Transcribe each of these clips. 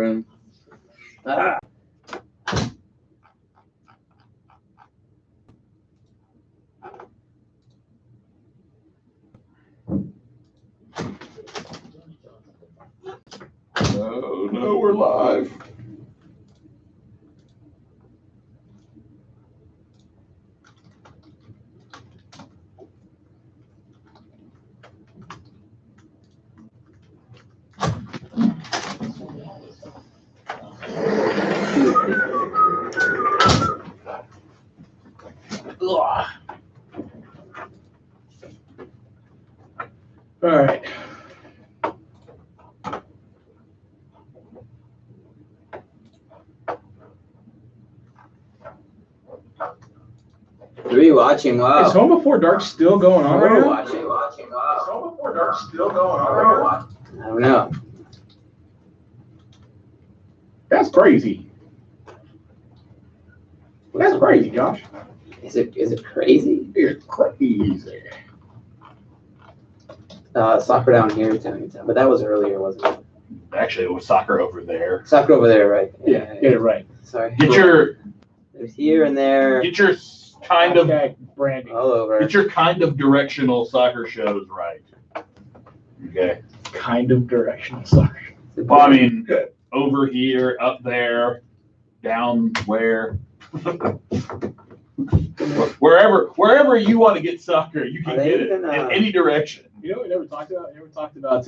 room. Ah. Oh no, we're live. All right. Who are you watching? Wow. Is Home Before Dark still going on right We're now? watching. Wow. Is Home Before Dark still going on right now? I don't know. That's crazy. That's crazy, Josh. Is it crazy? It's crazy. Soccer down here is doing it, but that was earlier, wasn't it? Actually, it was soccer over there. Soccer over there, right? Yeah, get it right. Sorry. There's here and there. Get your kind of branding. All over. Get your kind of directional soccer shows right. Okay. Kind of directional soccer. Well, I mean, over here, up there, down where. wherever you want to get soccer, you can get it in any direction. You know what we never talked about? We never talked about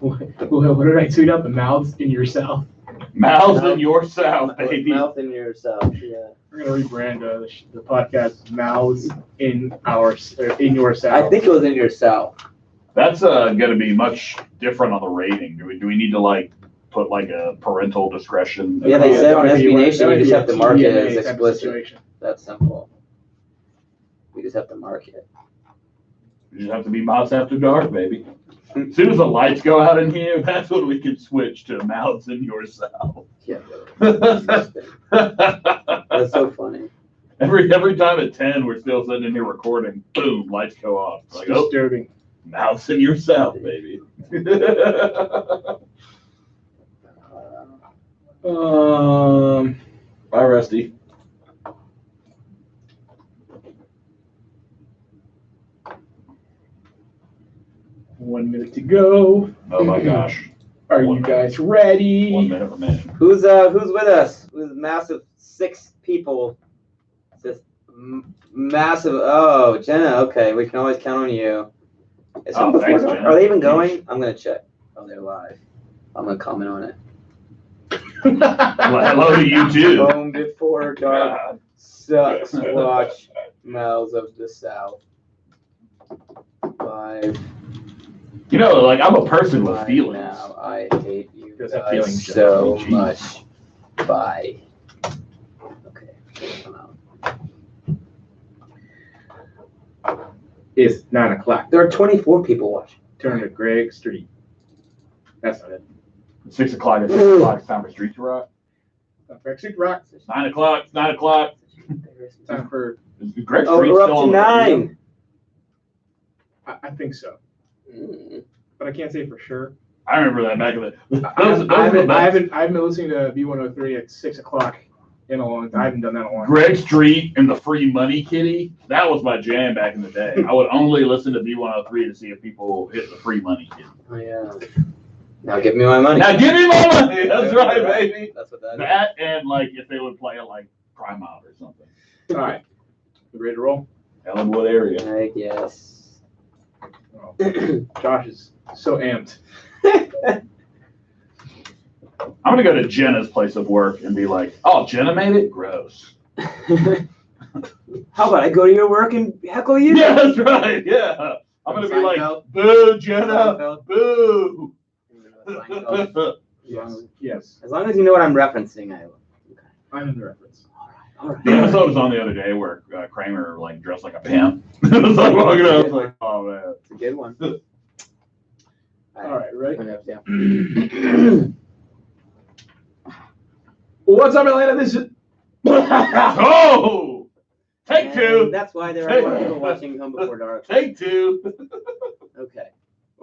what did I tweet out? The mouths in your south. Mouths in your south, baby. Mouth in your south. Yeah. We're gonna rebrand the podcast "Mouths in Your South." I think it was in your south. That's gonna be much different on the rating. Do we need to like put like a parental discretion? Yeah, they said on That would SB be Nation that you would just be have a to mark it TMA as type of explicit. situation. That's simple. We just have to mark it. You just have to be Mots After Dark, baby. As soon as the lights go out in here, that's when we can switch to Mouths in Your South. Yeah. That's so funny. Every time at 10, we're still sitting in here recording. Boom, lights go off. It's like, oh, Disturbing. Mouths in Your South, baby. Bye, Rusty. One minute to go. Oh my gosh. Are you guys ready? 1 minute remaining. Who's with us? With massive 6 people. Just massive. Oh, Jenna. Okay, we can always count on you. Is Home Before Thanks, Dark? Jenna. Are they even going? I'm gonna check. Oh, they're live. I'm gonna comment on it. Well, hello to you too. Home Before Dark God. sucks. Watch Mouths of the South. 5. You know, like I'm a person with feelings. Now I hate you Does have guys feelings, so Jenna. much. Bye. Okay, come out. It's 9 o'clock. There are 24 people watching. Turn to Greg Street. That's not it. 6 o'clock. It's 6 o'clock. It's time for Street to Rock. Greg Street Rock. 9 o'clock. It's 9 o'clock. Time for. Is Greg Oh, Street we're still up on to the radio? 9. I think so, Mm. but I can't say for sure. I remember that back in the. I haven't been listening to B103 at 6 o'clock in a long time. I haven't done that in a long time. Greg Street and the Free Money Kitty. That was my jam back in the day. I would only listen to B103 to see if people hit the Free Money Kitty. Oh yeah. Now give me my money. Now give me my money. That's right, baby. That's what that is. That and like if they would play it like Prime Out or something. All right, you ready to roll? Ellenwood area. I guess. Oh, Josh is so amped. I'm gonna go to Jenna's place of work and be like, "Oh, Jenna made it. Gross." How about I go to your work and heckle you? Yeah, that's right. Yeah, I'm gonna be like, Seinfeld. "Boo, Jenna. Seinfeld. Boo." Seinfeld. Yes. As long as you know what I'm referencing, I will. Okay. I'm in the reference. All right. The episode was on the other day where Kramer like dressed like a pimp. It was like walking out. I was like, "Oh man." It's a good one. All right, ready? Yeah. What's up, Atlanta? This is. Oh, take And two. that's why there are more people watching Home Before Dark. Take two. Okay.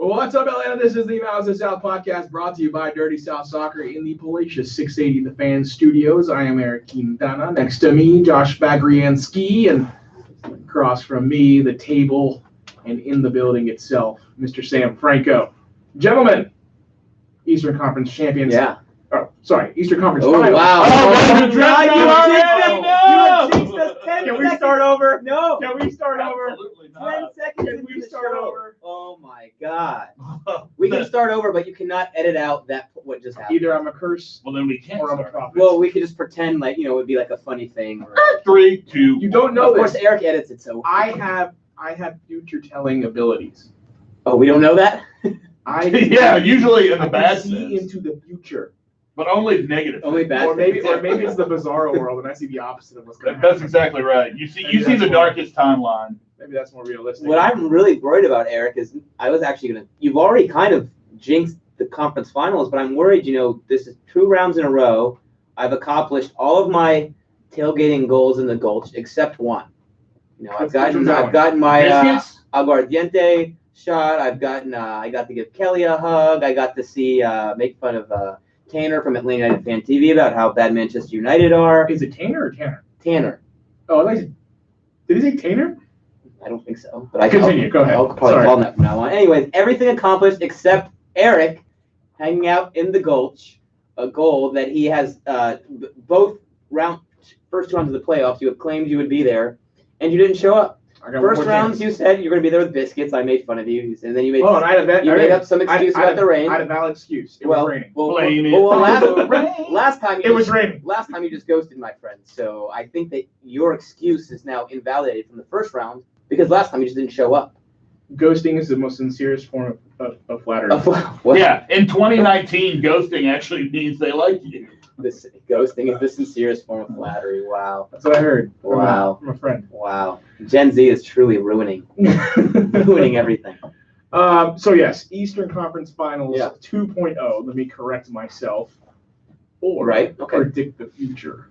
What's up, Atlanta? This is the Mountains of South podcast brought to you by Dirty South Soccer in the Palacious 680 The Fan Studios. I am Eric Quintana. Next to me, Josh Bagriansky, and across from me, the table and in the building itself, Mr. Sam Franco. Gentlemen, Eastern Conference champions. Yeah. Oh, sorry, Eastern Conference Oh, finals. wow. Oh, you jinxed us 10 Can we seconds. start over? No. Can we start over? Absolutely 10 not. seconds Can into we the start show. over? Oh, my God. We can start over, but you cannot edit out what just happened. Either I'm a curse Well, then we can't. or I'm a start. prophet. Well, we could just pretend like, it would be like a funny thing. Or, 3, 2. You don't know of course, this. Eric edits it, so. I have future telling abilities. Oh, we don't know that? Yeah, usually in I the bad can see sense, into the future. but only negative. Only bad. Or maybe things. it's the bizarro world and I see the opposite of what's going to That's happen. exactly right. You see Maybe the that's what- darkest timeline. Maybe that's more realistic. What I'm really worried about, Eric, is I was actually going to. You've already kind of jinxed the conference finals, but I'm worried, this is 2 rounds in a row. I've accomplished all of my tailgating goals in the Gulch except one. I've gotten my Biscuits? aguardiente shot. I got to give Kelly a hug. I got to see, make fun of Tanner from Atlanta United Fan TV about how bad Manchester United are. Is it Tanner or Tanner? Tanner. Oh, did he say Tanner? I don't think so. But Continue, go ahead. I'll probably Sorry. call him that from now on. Anyways, everything accomplished except Eric hanging out in the Gulch, a goal that he has both first 2 rounds of the playoffs. You have claimed you would be there, and you didn't show up. I got First one more rounds, chance. you said you're going to be there with biscuits. I made fun of you, and then you made Oh, and I had a you made up some excuse about the rain. I had a valid excuse. It Well, was raining. Blame it. Last time It was raining. Last time you just ghosted my friend. So I think that your excuse is now invalidated from the first round because last time you just didn't show up. Ghosting is the most sincerest form of flattery. Well, Yeah, in 2019, ghosting actually means they like you. This ghosting is the sincerest form of flattery. Wow. That's what I heard. Wow. From a friend. Wow. Gen Z is truly ruining everything. So yes, Eastern Conference Finals Yeah. 2.0. Let me correct myself. Or Right, okay. predict the future.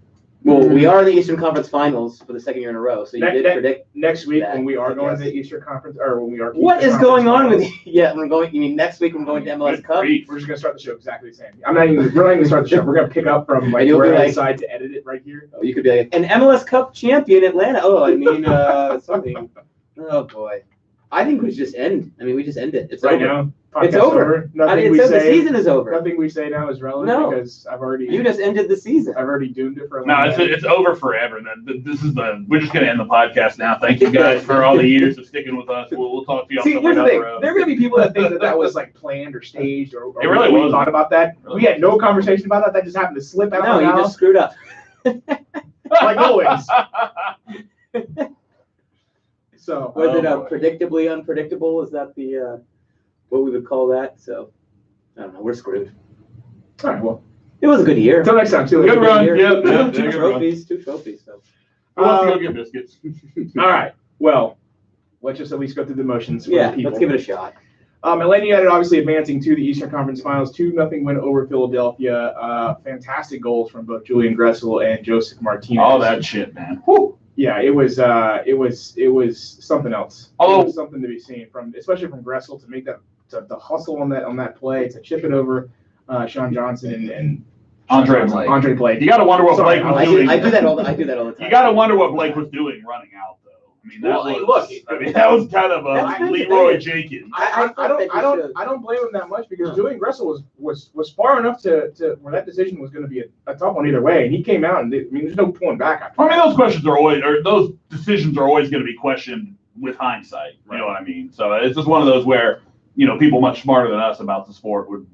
Well, we are in the Eastern Conference Finals for the second year in a row, so you did predict. Next week That, when we are going yes. to the Eastern Conference, or when we are. What Eastern is going on Conference with you? Yeah, we're going. You mean next week we're going to MLS Good Cup? grief. We're just gonna start the show exactly the same. We're not even gonna start the show. We're gonna pick up from And you'll where be I like- decide to edit it right here. Oh, you could be like an MLS Cup champion, Atlanta. Oh, I mean something. Oh boy, I think we just end. I mean, we just end it. It's Right over. now, It's podcast's over. I Nothing mean, it we says the say. season is over. Nothing we say now is relevant No. because I've already. You just ended the season. I've already doomed it for a No, long it's time. it's over forever. We're just gonna end the podcast now. Thank you guys for all the years of sticking with us. We'll talk to you on See, some here's the down thing. the road. There are gonna be people that think that was like planned or staged or It really we wasn't. thought about that. Really We had no conversation about that. That just happened to slip out No, of you my just mouth. screwed up. Like always. So Was it boy. predictably unpredictable? Is that the what we would call that? So I don't know. We're screwed. all right, well, It was a good year. until next time. See you Good later. run. Year. Yep, yep, Two good run. trophies. 2 trophies. So Who wants to go get biscuits? All right. Well, let's just at least go through the motions for yeah, the people. let's give it a shot. Atlanta United obviously advancing to the Eastern Conference Finals, 2-0 win over Philadelphia. Fantastic goals from both Julian Gressel and Joseph Martinez. All that shit, man. Whew. Yeah, it was something else. Although- It was something to be seen especially from Gressel to make that to hustle on that play to chip it over Sean Johnson and Andre Blake. Andre Blake. You gotta wonder what Sorry, Blake was I doing. do that all the time. You gotta wonder what Blake was doing running out, though. I mean, that Well, was. look, I mean, that was kind of That's a been Leroy debated. Jenkins. I thought that you should. don't blame him that much because No. Julian Gressel was far enough to where that decision was going to be a tough one either way, and he came out and there's no pulling back after. I mean, those questions are always, or those decisions are always going to be questioned with hindsight. You know what I mean? So it's just one of those where people much smarter than us about the sport would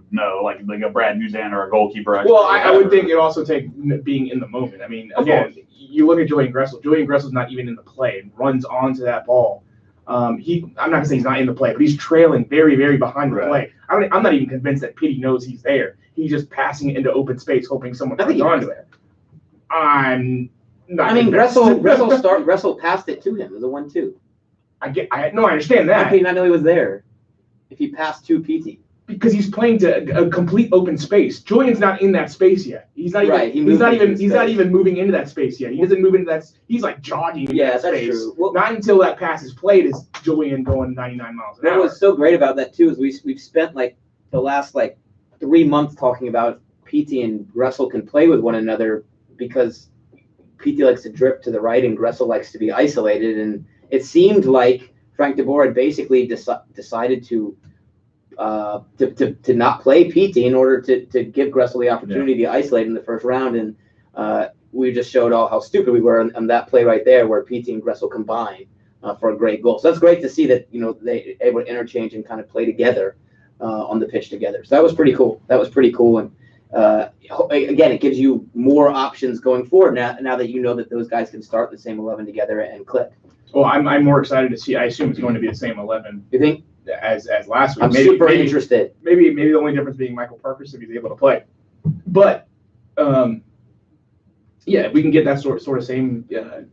know, like a Brad Muzan or a goalkeeper. Well, I would think it also take being in the moment. I mean, Of again, course. you look at Julian Gressel. Julian Gressel's not even in the play and runs onto that ball. I'm not gonna say he's not in the play, but he's trailing very, very behind the Right. play. I'm not even convinced that Pitty knows he's there. He's just passing it into open space, hoping someone I think runs he onto it. I'm not. I mean, convinced. Gressel passed it to him as a 1-2. I understand How that could he not know he was there if he passed to PT? because he's playing to a complete open space. Julian's not in that space yet. He's not even. Right, He's not even moving into that space yet. He doesn't move into that. He's like jogging into that space. True. Well, not until that pass is played is Julian going 99 miles an hour. What was so great about that too is we've spent like the last 3 months talking about PT and Gressel can play with one another because PT likes to drip to the right and Gressel likes to be isolated, and it seemed like Frank DeBoer had basically decided to not play PT in order to give Gressel the opportunity to be isolated in the first round, and we just showed all how stupid we were on that play right there where PT and Gressel combined for a great goal. So that's great to see that they able to interchange and kind of play together on the pitch together. So that was pretty cool. And again, it gives you more options going forward now that you know that those guys can start the same 11 together and click. Well, I'm more excited to see. I assume it's going to be the same 11. You think? As last week. I'm super interested. Maybe the only difference being Michael Parker, so he's able to play. But yeah, if we can get that sort of same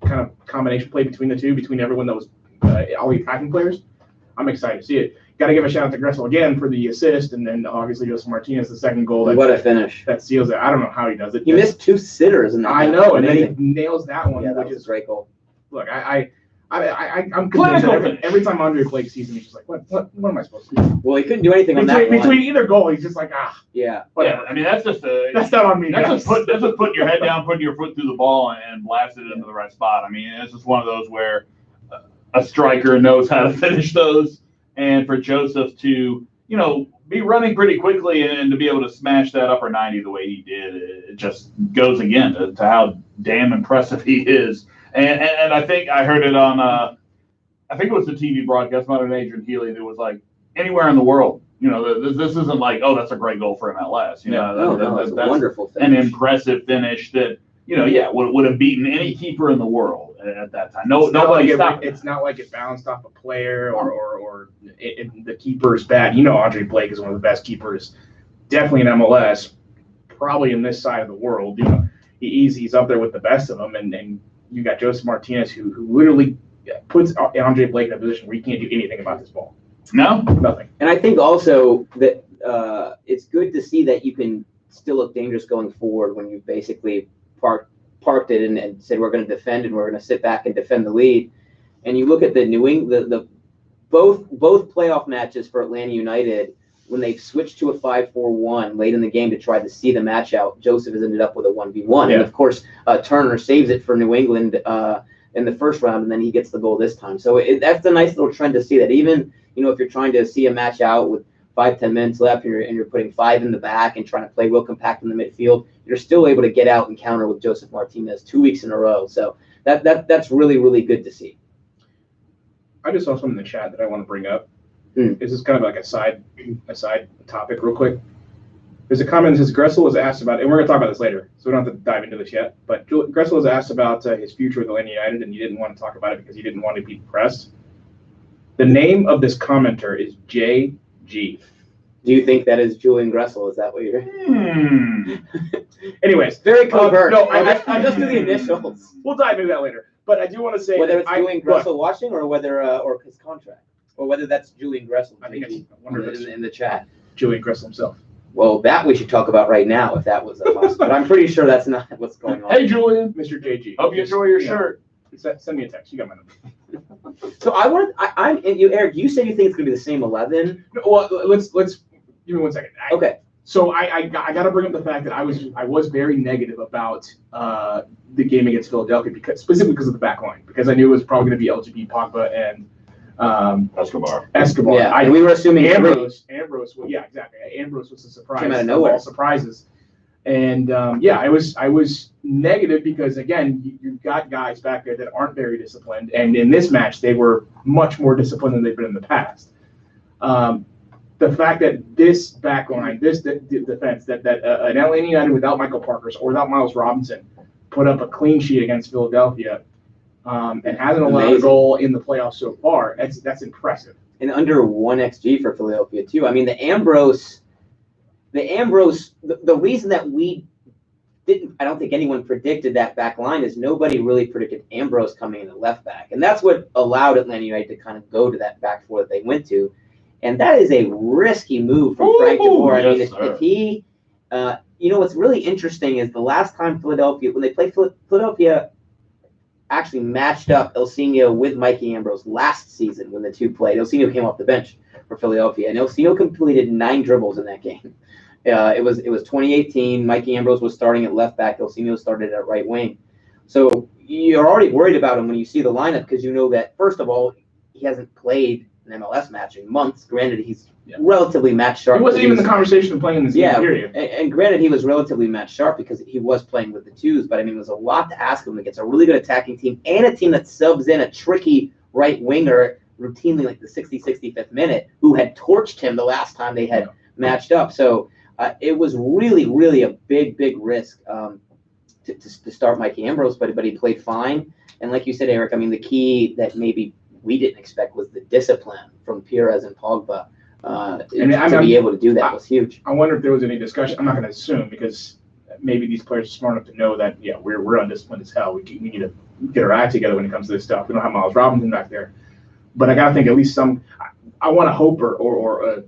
kind of combination play between the two, between everyone that was all the attacking players, I'm excited to see it. Got to give a shout out to Gressel again for the assist, and then obviously Joseph Martinez, the second goal. What a finish! That seals it. I don't know how he does it. He missed 2 sitters in that. I know, and then he nails that one, yeah, which is a great goal. Look, I'm convinced that every time Andre Blake sees him, he's just like, what am I supposed to do? Well, he couldn't do anything between either goal. He's just like, yeah, whatever. Yeah, I mean that's not on me. That's just putting your head down, putting your foot through the ball, and blasting it into the right spot. I mean, it's just one of those where a striker knows how to finish those, and for Joseph to be running pretty quickly and to be able to smash that upper 90 the way he did, it just goes again to how damn impressive he is. And I think I heard it on, I think it was the TV broadcast, Modern Adrian Healy, that was like, anywhere in the world, this isn't like, oh, that's a great goal for MLS. That's a wonderful finish. An impressive finish that, would have beaten any keeper in the world at that time. Nobody stopped. It's not like it bounced off a player or the keeper's bad. Andre Blake is one of the best keepers, definitely in MLS, probably in this side of the world. He's up there with the best of them, and you got Joseph Martinez who literally puts Andre Blake in a position where he can't do anything about this ball. No, nothing. And I think also that it's good to see that you can still look dangerous going forward when you basically parked it and said we're going to defend and we're going to sit back and defend the lead. And you look at the both playoff matches for Atlanta United, when they've switched to a 5-4-1 late in the game to try to see the match out, Joseph has ended up with a 1v1. Yeah. And of course, Turner saves it for New England in the first round, and then he gets the goal this time. So that's a nice little trend to see, that even if you're trying to see a match out with 5-10 minutes left and you're putting 5 in the back and trying to play real compact in the midfield, you're still able to get out and counter with Joseph Martinez 2 weeks in a row. So that's really, really good to see. I just saw something in the chat that I want to bring up. This is kind of like a side topic real quick. There's a comment that says Gressel was asked about, and we're going to talk about this later, so we don't have to dive into this yet, but Gressel was asked about his future with Atlanta United, and he didn't want to talk about it because he didn't want to be pressed. The name of this commenter is JG. Do you think that is Julian Gressel? Is that what you're... Anyways. Very covert. No, I just do the initials. We'll dive into that later. But I do want to say whether it's Julian Gressel watching or whether or his contract. Or whether that's Julian Gressel. I think in the chat. Julian Gressel himself. Well, that we should talk about right now if that was possible. But I'm pretty sure that's not what's going on. Hey, Julian. Mr. JG. Hope you enjoy your shirt. Send me a text. You got my number. So Eric, you said you think it's going to be the same 11? Well, let's give me 1 second. Okay. So I got to bring up the fact that I was very negative about the game against Philadelphia specifically because of the back line, because I knew it was probably going to be LGB, Pogba, and Escobar. Yeah, and we were assuming Ambrose. Yeah, exactly. Ambrose was a surprise. Came out of nowhere. All surprises. And I was negative because again, you've got guys back there that aren't very disciplined, and in this match they were much more disciplined than they've been in the past. The fact that this back line, this defense, that an Atlanta United without Michael Parker or without Miles Robinson put up a clean sheet against Philadelphia. And hasn't allowed a goal in the playoffs so far. That's impressive. And under 1 XG for Philadelphia too. I mean, the Ambrose. The reason that we didn't, I don't think anyone predicted that back line is nobody really predicted Ambrose coming in at left back, and that's what allowed Atlanta United to kind of go to that back four that they went to. And that is a risky move from Frank DeBoer. I mean, if he, what's really interesting is the last time Philadelphia, when they played Philadelphia, actually matched up Ilsinho with Mikey Ambrose last season when the two played. Ilsinho came off the bench for Philadelphia, and Ilsinho completed 9 dribbles in that game. It was 2018. Mikey Ambrose was starting at left back. Ilsinho started at right wing. So you're already worried about him when you see the lineup because you know that, first of all, he hasn't played an MLS match in months. Granted, he's relatively match sharp. He wasn't even in the conversation of playing in this game, period. And granted, he was relatively match sharp because he was playing with the twos. But, I mean, it was a lot to ask him against a really good attacking team and a team that subs in a tricky right winger routinely like the 65th minute who had torched him the last time they had matched up. So it was really, really a big, big risk to start Mikey Ambrose, but he played fine. And like you said, Eric, I mean, the key that maybe we didn't expect was the discipline from Pires and Pogba. To be able to do that was huge. I wonder if there was any discussion. I'm not going to assume because maybe these players are smart enough to know that, we're undisciplined as hell. We need to get our act together when it comes to this stuff. We don't have Miles Robinson back there. But I got to think at least some – I want to hope or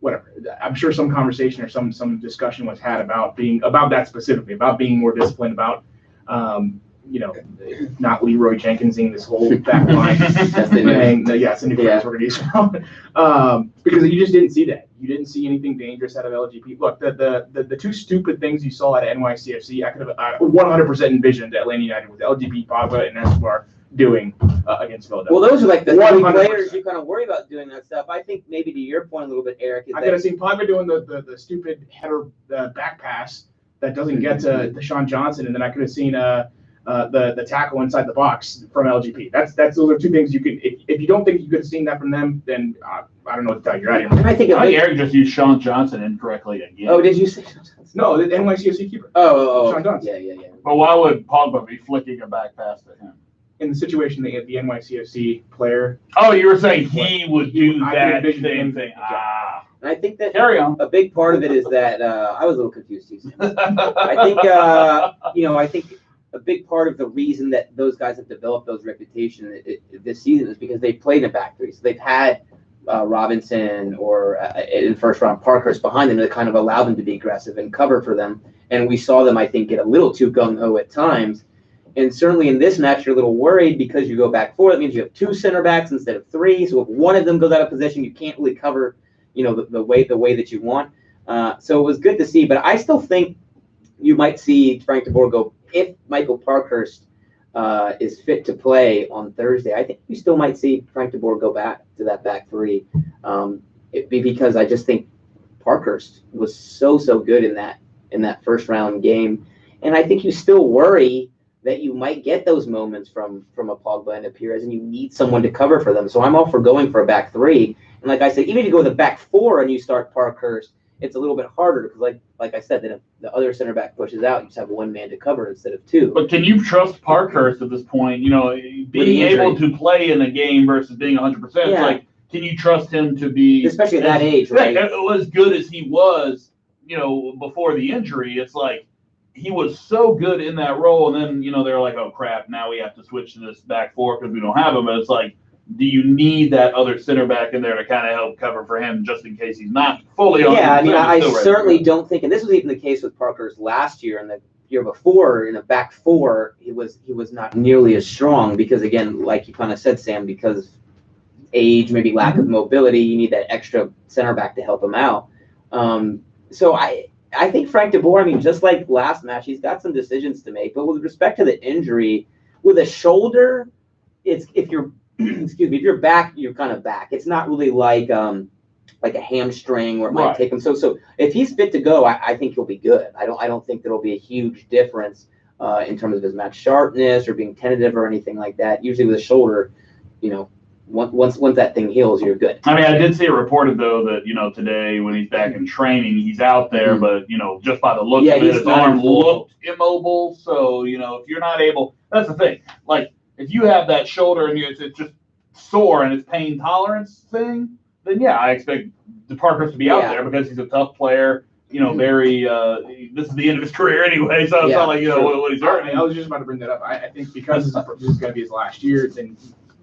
whatever. I'm sure some conversation or some discussion was had about that specifically, about being more disciplined, about not Leroy Jenkinsing this whole back line. That's the new. It's a new phrase we're going to use because you just didn't see that. You didn't see anything dangerous out of LGP. Look, the two stupid things you saw at NYCFC, I could have 100% envisioned Atlanta United with LGP, Pogba, and Escobar doing against Philadelphia. Well, those are like the 3 players you kind of worry about doing that stuff. I think maybe to your point a little bit, Eric, I could have seen Pogba doing the stupid header back pass that doesn't get to Sean Johnson, and then I could have seen the tackle inside the box from LGP. Those are 2 things you could. If you don't think you could have seen that from them, then I don't know what to tell you. You're out of here. And I think Eric just used Sean Johnson incorrectly again. Oh, did you say Sean Johnson? No, the NYCFC keeper. Oh, Sean Johnson. Yeah. But why would Pogba be flicking a back pass to him? In the situation, the NYCFC player. Oh, you were saying he would do that same thing. And I think that carry on. A big part of it is that I was a little confused too. I think a big part of the reason that those guys have developed those reputation this season is because they played in a back three. So they've had Robinson or in first round Parkhurst behind them to kind of allow them to be aggressive and cover for them. And we saw them, I think, get a little too gung-ho at times. And certainly in this match, you're a little worried because you go back 4. That means you have 2 center backs instead of 3. So if one of them goes out of position, you can't really cover, the way that you want. So it was good to see. But I still think you might see Frank DeBoer go, if Michael Parkhurst is fit to play on Thursday, I think you still might see Frank DeBoer go back to that back 3. Because I just think Parkhurst was so good in that first round game. And I think you still worry that you might get those moments from a Pogba and a Pires, and you need someone to cover for them. So I'm all for going for a back 3. And like I said, even if you go with a back 4 and you start Parkhurst, it's a little bit harder because, like I said, then if the other center back pushes out, you just have 1 man to cover instead of 2. But can you trust Parkhurst at this point? Being able to play in a game versus being 100%. Yeah. It's like, can you trust him to be, especially at that age, right? As good as he was, before the injury? It's like, he was so good in that role, and then, they're like, oh, crap, now we have to switch to this back 4 because we don't have him. But it's like, do you need that other center back in there to kind of help cover for him just in case he's not fully on? Yeah, I mean, I certainly don't think, and this was even the case with Parkhurst last year and the year before, in a back 4, he was not nearly as strong because, again, like you kind of said, Sam, because age, maybe lack of mobility, you need that extra center back to help him out. So I think Frank DeBoer, just like last match, he's got some decisions to make. But with respect to the injury, with a shoulder, it's if you're if you're back, you're kind of back. It's not really like a hamstring where it might take him. So if he's fit to go, I think he'll be good. I don't think there'll be a huge difference in terms of his match sharpness or being tentative or anything like that. Usually with a shoulder, once that thing heals, you're good. I did see it reported, though, that, today when he's back in training, he's out there, but, just by the look of it, his arm looked immobile. So, if you're not able, that's the thing. Like, if you have that shoulder and it's just sore and it's pain tolerance thing, then, yeah, I expect the Parkhurst to be out there because he's a tough player. Very, this is the end of his career anyway, so it's not like, what he's hurting. I was just about to bring that up. I think because this is going to be his last year, then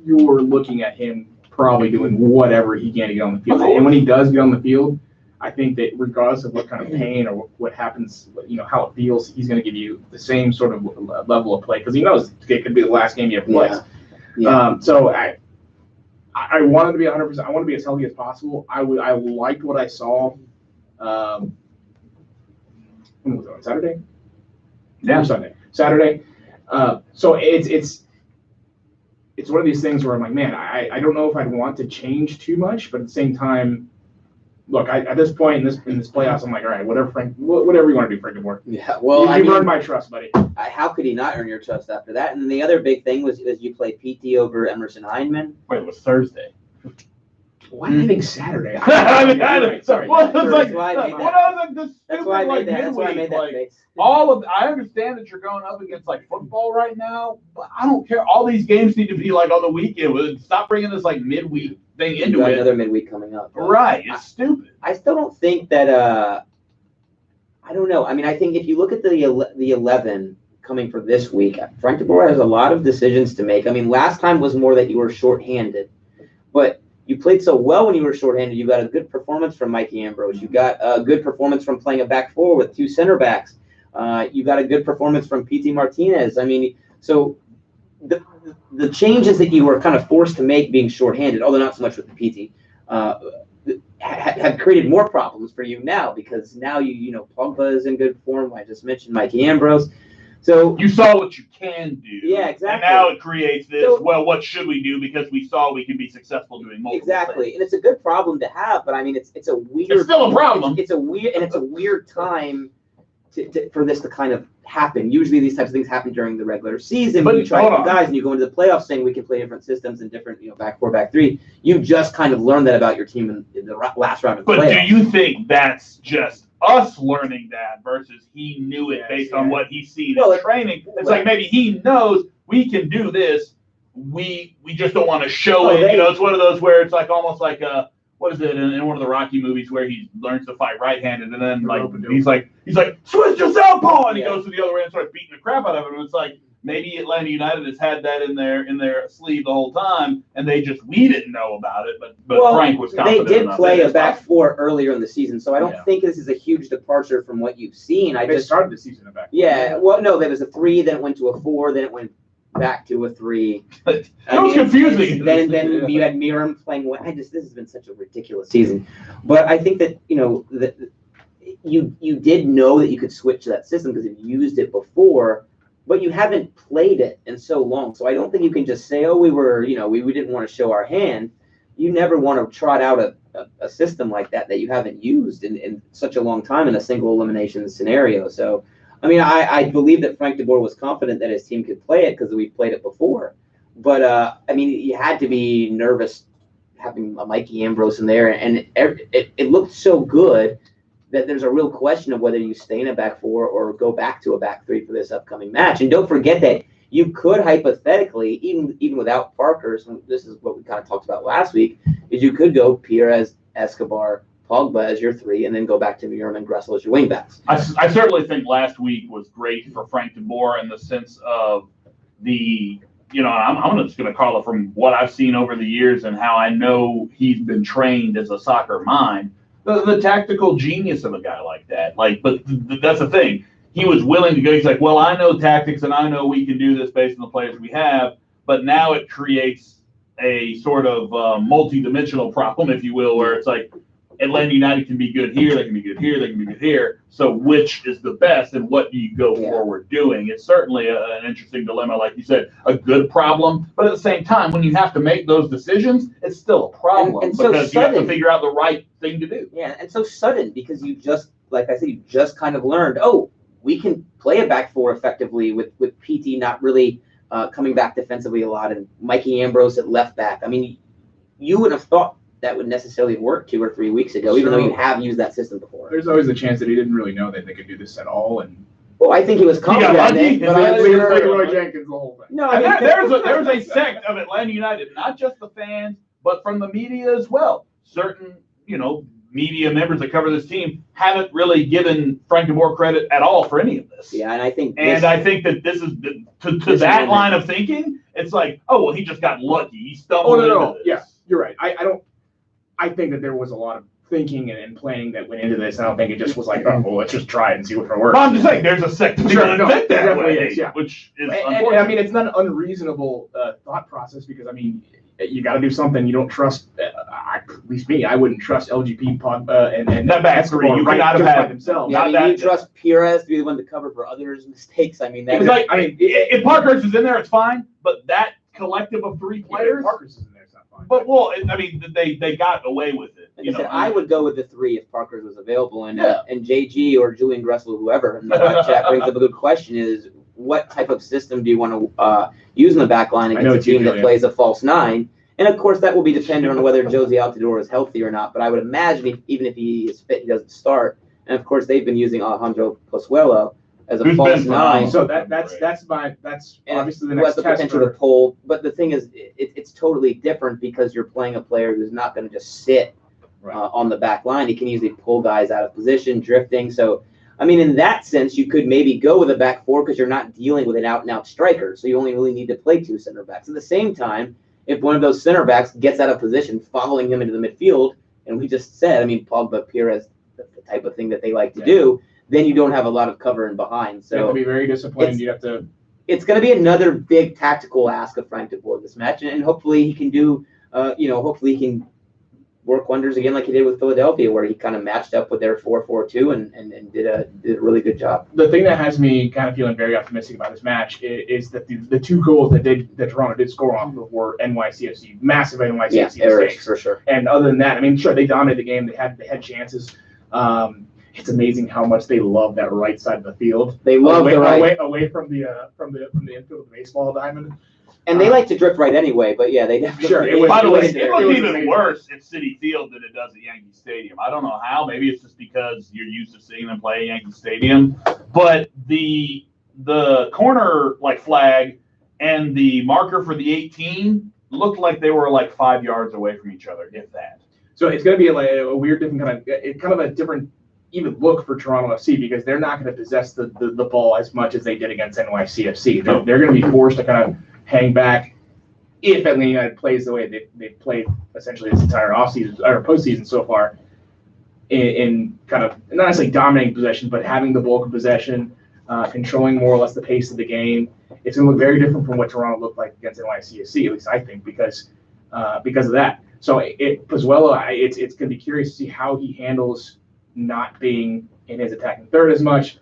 you're looking at him probably doing whatever he can to get on the field. And when he does get on the field, I think that regardless of what kind of pain or what happens, how it feels, he's going to give you the same sort of level of play because he knows it could be the last game he ever plays. Yeah. So I wanted to be 100%. I want to be as healthy as possible. I liked what I saw. When was it, on Saturday? Yeah, or Sunday. Saturday. So it's one of these things where I'm like, man, I don't know if I'd want to change too much, but at the same time, look, at this point in this playoffs, I'm like, all right, whatever you want to do, Frank DeBoer. Yeah, well, you've earned my trust, buddy. How could he not earn your trust after that? And the other big thing was you played PT over Emerson Heineman. Wait, it was Thursday. Why did I think Saturday? Sorry. Well, that's why I made that. That's why I made that face. I understand that you're going up against like football right now, but I don't care. All these games need to be like on the weekend. Stop bringing this like midweek thing into it. Another midweek coming up. Right. It's stupid. I still don't think that. I don't know. I mean, I think if you look at the 11 coming for this week, Frank DeBoer has a lot of decisions to make. I mean, last time was more that you were shorthanded, but you played so well when you were shorthanded. You got a good performance from Mikey Ambrose. You got a good performance from playing a back four with 2 center backs. You got a good performance from PT Martinez. I mean, so the changes that you were kind of forced to make being shorthanded, although not so much with the PT, have created more problems for you now because now Pogba is in good form. I just mentioned Mikey Ambrose. So you saw what you can do. Yeah, exactly. And now it creates this, what should we do? Because we saw we can be successful doing multiple things. And it's a good problem to have, but I mean, it's a weird. It's still a problem. It's a weird time for this to kind of happen. Usually these types of things happen during the regular season. But you try new guys and you go into the playoffs saying we can play different systems and different, back four, back three. You just kind of learned that about your team in the last round of the playoffs. But do you think that's just us learning that versus he knew it based on what he's seen in training? It's like maybe he knows we can do this. We just don't want to show it. It's one of those where it's like almost like what is it in one of the Rocky movies where he learns to fight right-handed and then he's like switch to southpaw and he goes to the other way and starts beating the crap out of it. And it's like maybe Atlanta United has had that in their sleeve the whole time and we didn't know about it. But Frank was confident. They did play a back four earlier in the season, so I don't think this is a huge departure from what you've seen. They started the season a back four. Yeah, well, no, there was a 3, then it went to a 4, then it went back to a 3. It was confusing. Then you had Miram playing. This has been such a ridiculous season, but I think that that you did know that you could switch to that system because you've used it before, but you haven't played it in so long. So I don't think you can just say, we didn't want to show our hand. You never want to trot out a system like that you haven't used in such a long time in a single elimination scenario. So. I mean, I believe that Frank DeBoer was confident that his team could play it because we played it before. But, I mean, you had to be nervous having a Mikey Ambrose in there. And it looked so good that there's a real question of whether you stay in a back four or go back to a back 3 for this upcoming match. And don't forget that you could hypothetically, even without Parker, so this is what we kind of talked about last week, is you could go Pires, Escobar, Pogba as your 3, and then go back to Miram and Gressel as your wingbacks. I certainly think last week was great for Frank DeBoer in the sense of I'm just going to call it from what I've seen over the years and how I know he's been trained as a soccer mind, the tactical genius of a guy like that. But that's the thing. He was willing to go. He's like, well, I know tactics and I know we can do this based on the players we have, but now it creates a sort of multi-dimensional problem, if you will, where it's like, Atlanta United can be good here, they can be good here, they can be good here. So which is the best and what do you go forward doing? It's certainly an interesting dilemma, like you said, a good problem. But at the same time, when you have to make those decisions, it's still a problem and because you have to figure out the right thing to do. Yeah, and so sudden because you just, like I said, you just kind of learned, we can play a back four effectively with PT not really coming back defensively a lot and Mikey Ambrose at left back. I mean, you would have thought that would necessarily work 2 or 3 weeks ago, even though you have used that system before. There's always a chance that he didn't really know that they could do this at all. And I think he was confident. But I think Roy Jenkins the whole thing. No, I mean, there's a sect of Atlanta United, not just the fans, but from the media as well. Certain, media members that cover this team haven't really given Frank DeBoer credit at all for any of this. Yeah, and I think that this is to that line of thinking. It's like, he just got lucky. He stumbled into this. Yeah. you're right. I think that there was a lot of thinking and planning that went into this. I don't think it just was like, oh, well, let's just try it and see what works. Well, I'm just saying, there's a sector that think that way, is, yeah. which is and I mean, it's not an unreasonable thought process because I mean, you got to do something. You don't trust, at least me. I wouldn't trust LGP and that back three. You could not have had themselves. Yeah, I mean, you trust Perez to be the one to cover for others' mistakes. I mean, that's like, I mean, if Parkhurst is in there, it's fine. But that collective of three players, Parkhurst is in there, it's not fine. But well, I mean, they got away with it. Like I said, I would go with the three if Parkhurst was available, and JG or Julian Gressel, whoever. And the chat brings up a good question: is what type of system do you want to use in the back line against a team that plays a false nine? And of course, that will be dependent on whether Josie Altidore is healthy or not. But I would imagine even if he is fit, he doesn't start. And of course, they've been using Alejandro Pozuelo as a false nine. So that's obviously the next the potential to pull. But the thing is, it's totally different because you're playing a player who's not going to just sit on the back line. He can easily pull guys out of position, drifting. So, I mean, in that sense, you could maybe go with a back four because you're not dealing with an out-and-out striker. So you only really need to play two center backs. At the same time, if one of those center backs gets out of position, following him into the midfield, and we just said, I mean, Pogba, Perez, the type of thing that they like to do, then you don't have a lot of cover in behind. So you have to be very disciplined. You have to. It's going to be another big tactical ask of Frank de Boer this match, and hopefully he can do, hopefully he can work wonders again like he did with Philadelphia, where he kind of matched up with their 4-4-2 and did a really good job. The thing that has me kind of feeling very optimistic about this match is that the two goals that Toronto did score off of were NYCFC, massive NYCFC mistakes for sure. And other than that, I mean, sure, they dominated the game. They had chances. It's amazing how much they love that right side of the field. They love away from the infield of the baseball diamond. And they like to drift right anyway, but yeah, they definitely. By the way, it looks even worse at Citi Field than it does at Yankee Stadium. I don't know how. Maybe it's just because you're used to seeing them play at Yankee Stadium. But the corner flag and the marker for the 18 looked like they were 5 yards away from each other, if that. So it's going to be a weird, different kind of a different even look for Toronto FC because they're not going to possess the ball as much as they did against NYCFC. They're going to be forced to kind of hang back if Atlanta United plays the way they've played essentially this entire offseason or postseason so far in kind of not necessarily dominating possession, but having the bulk of possession, controlling more or less the pace of the game. It's going to look very different from what Toronto looked like against NYCFC, at least I think, because of that. So Pozuelo, it's going to be curious to see how he handles not being in his attacking third as much,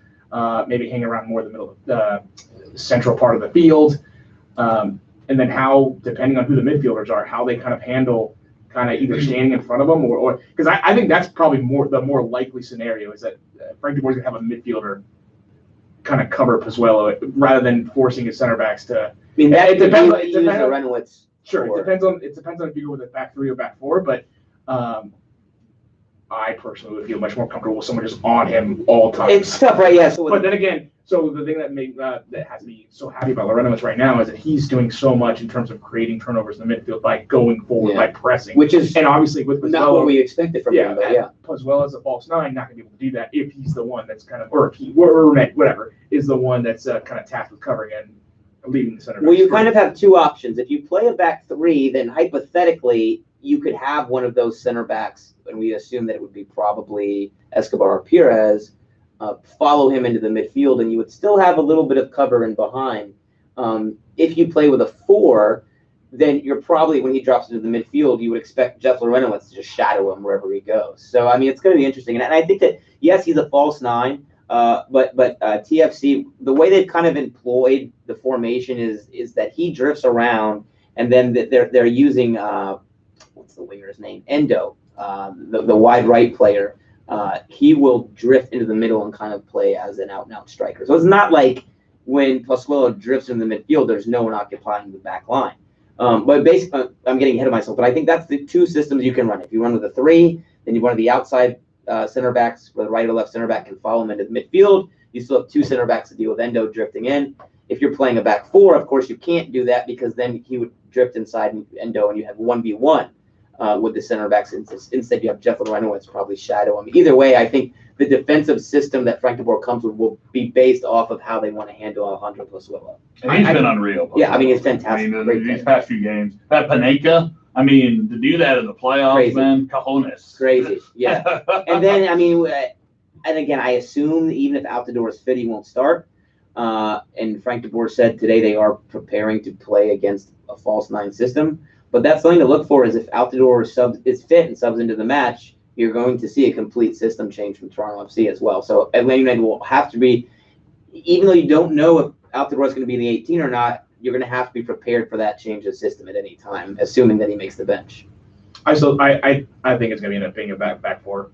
maybe hanging around more the middle, central part of the field. And then how, depending on who the midfielders are, how they kind of handle kind of either standing in front of them or because I think that's probably the more likely scenario is that Frank de Boer's going to have a midfielder kind of cover Pozuelo rather than forcing his center backs to. I mean, it depends on Reynolds. Sure, it depends on if you go with a back three or back four, but I personally would feel much more comfortable with someone just on him all the time. It's tough, right? Yeah. But then again, so the thing that has me so happy about Lorenovich right now is that he's doing so much in terms of creating turnovers in the midfield by going forward, by pressing. Which is and obviously with Pozuelo, not what we expected from him. But Pozuelo as a false nine, not going to be able to do that if he's the one that's kind of or whatever is the one that's kind of tasked with covering and leading the center. Well, you kind of have two options. If you play a back three, then hypothetically you could have one of those center backs, and we assume that it would be probably Escobar or Perez, follow him into the midfield, and you would still have a little bit of cover in behind. If you play with a four, then you're probably, when he drops into the midfield, you would expect Jeff Lorenowitz to just shadow him wherever he goes. So, I mean, it's going to be interesting. And I think that, yes, he's a false nine, but TFC, the way they've kind of employed the formation is that he drifts around, and then they're using, what's the winger's name? Endo, the wide right player. He will drift into the middle and kind of play as an out-and-out striker. So it's not like when Pozuelo drifts in the midfield, there's no one occupying the back line. But basically, I'm getting ahead of myself, but I think that's the two systems you can run. If you run with a three, then you run the outside center backs, where the right or left center back can follow him into the midfield. You still have two center backs to deal with Endo drifting in. If you're playing a back four, of course, you can't do that because then he would drift inside Endo and you have 1v1. with the center backs. Instead, you have Jeff Loreno. It's probably shadow him. Either way, I think the defensive system that Frank de Boer comes with will be based off of how they want to handle Alejandro Pozuelo. And he's been unreal. Yeah, I mean, it's fantastic. I mean, these past few games, that Panenka, I mean, to do that in the playoffs, Crazy. Man, cojones. Crazy, yeah. And then, I mean, and again, I assume even if Altidore is fit, he won't start. And Frank de Boer said today they are preparing to play against a false nine system. But that's something to look for is if Altidore is fit and subs into the match, you're going to see a complete system change from Toronto FC as well. So Atlanta United will have to be, even though you don't know if Altidore is going to be in the 18 or not, you're going to have to be prepared for that change of system at any time, assuming that he makes the bench. I think it's going to be a back four.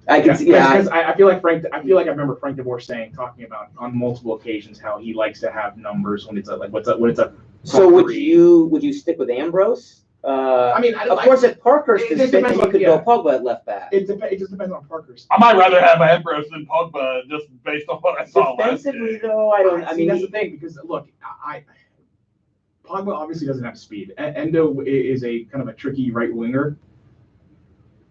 Because I feel like I remember Frank de Boer talking about on multiple occasions how he likes to have numbers when it's a. So would you stick with Ambrose? I mean, of course, if Parkhurst is fit, then you could go Pogba at left back. It just depends on Parkhurst. I might rather have Ambrose than Pogba just based on what I saw last Defensively, year. though, I mean, that's the thing because look, Pogba obviously doesn't have speed. Endo is a kind of a tricky right winger,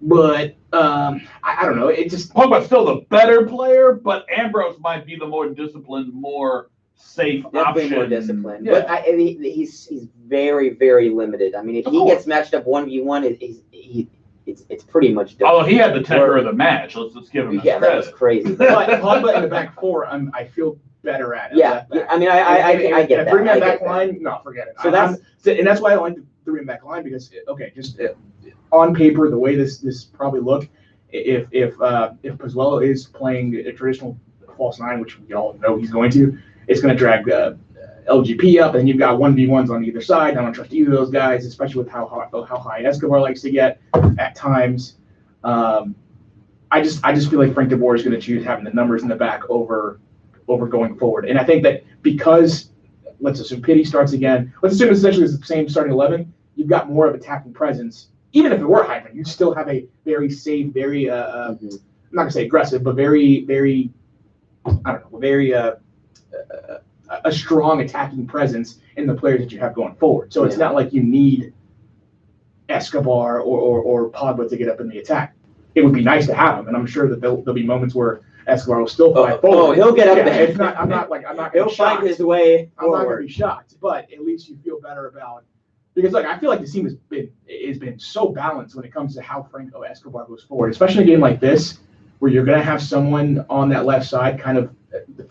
but I don't know. It just Pogba's still the better player, but Ambrose might be the more disciplined, more safe definitely option. more disciplined. Yeah. But he's very, very limited. I mean, if he gets matched up 1v1, it's pretty much done. Although he had the temper of the match, let's give him that was crazy. But Pogba in the back four, I feel better at it. Yeah, I mean, I get that. Three-man back line, no, forget it. So that's why I like the three-man back line because just on paper, the way this probably look, if Pozuelo is playing a traditional false nine, which we all know he's going to, it's going to drag LGP up, and you've got 1v1s on either side. I don't trust either of those guys, especially with how high Escobar likes to get at times. I just feel like Frank de Boer is going to choose having the numbers in the back over going forward. And I think that because, let's assume Pitti starts again, let's assume it's essentially the same starting 11, you've got more of attacking presence. Even if it were Hyman, you still have a very safe, very, I'm not going to say aggressive, but very, very, I don't know, very, a strong attacking presence in the players that you have going forward. So it's not like you need Escobar or Pogba to get up in the attack. It would be nice to have him, and I'm sure that there'll be moments where Escobar will still fight forward. Oh, he'll get up there. It's not. I'm not going to He'll find his way I'm not going to forward. be shocked, but at least you feel better about because look, I feel like the team has been so balanced when it comes to how Franco Escobar goes forward, especially in a game like this where you're going to have someone on that left side kind of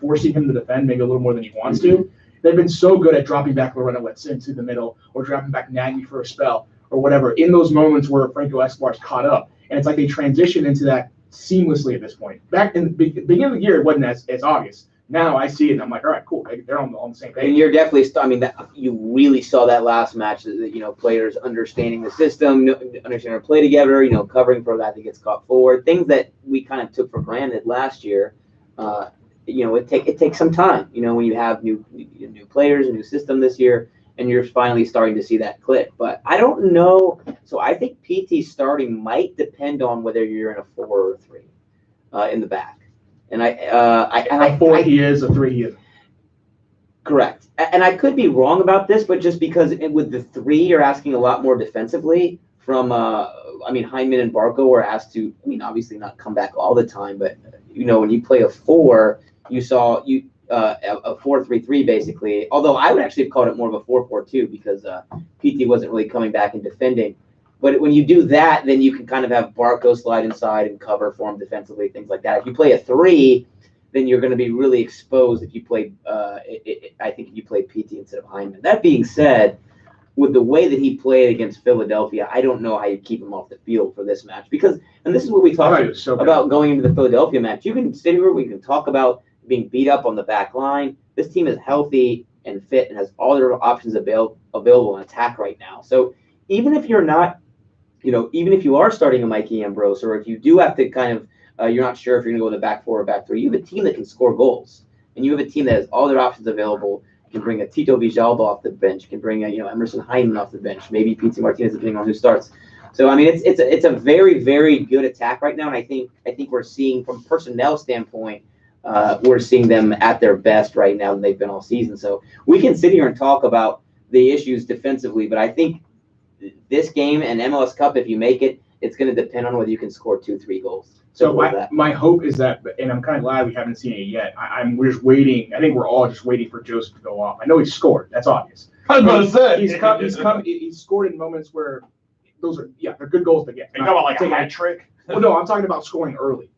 forcing him to defend maybe a little more than he wants to. They've been so good at dropping back Lorena, let's say, into the middle or dropping back Nagy for a spell or whatever in those moments where Franco Escobar's caught up. And it's like they transition into that seamlessly at this point. Back in the beginning of the year, it wasn't as obvious. Now I see it and I'm like, all right, cool. They're on the same page. And you're definitely, you really saw that last match that, players understanding the system, understanding how to play together, covering for that gets caught forward. Things that we kind of took for granted last year. It takes some time, when you have new players, a new system this year, and you're finally starting to see that click. But I don't know. So I think PT starting might depend on whether you're in a 4 or a 3 in the back. And a 4 he is, a 3 he is. Correct. And I could be wrong about this, but just because with the 3, you're asking a lot more defensively from, Hyman and Barco are asked to, obviously not come back all the time, but, when you play a 4, you saw a 4-3-3 basically, although I would actually have called it more of a 4-4-2 because PT wasn't really coming back and defending. But when you do that, then you can kind of have Barco slide inside and cover for him defensively, things like that. If you play a 3, then you're going to be really exposed if you play, I think if you play PT instead of Hyman. That being said, with the way that he played against Philadelphia, I don't know how you keep him off the field for this match. Because, and this is what we talked about going into the Philadelphia match. You can sit here, we can talk about being beat up on the back line. This team is healthy and fit and has all their options available in attack right now. So even if you're not, even if you are starting a Mikey Ambrose, or if you do have to kind of, you're not sure if you're going to go in the back 4 or back 3, you have a team that can score goals. And you have a team that has all their options available. You can bring a Tito Villalba off the bench. You can bring a, Emerson Hyman off the bench. Maybe Pizzi Martinez, depending on who starts. So, it's a very, very good attack right now. And I think we're seeing, from personnel standpoint, we're seeing them at their best right now than they've been all season. So we can sit here and talk about the issues defensively, but I think this game and MLS Cup, if you make it, it's going to depend on whether you can score 2-3 goals. So my hope is that, and I'm kind of glad we haven't seen it yet. We're just waiting. I think we're all just waiting for Joseph to go off. I know he scored. That's obvious. I was about to say. He's scored in moments where they're good goals to get. Are you talking about like a hat trick? Well, no, I'm talking about scoring early.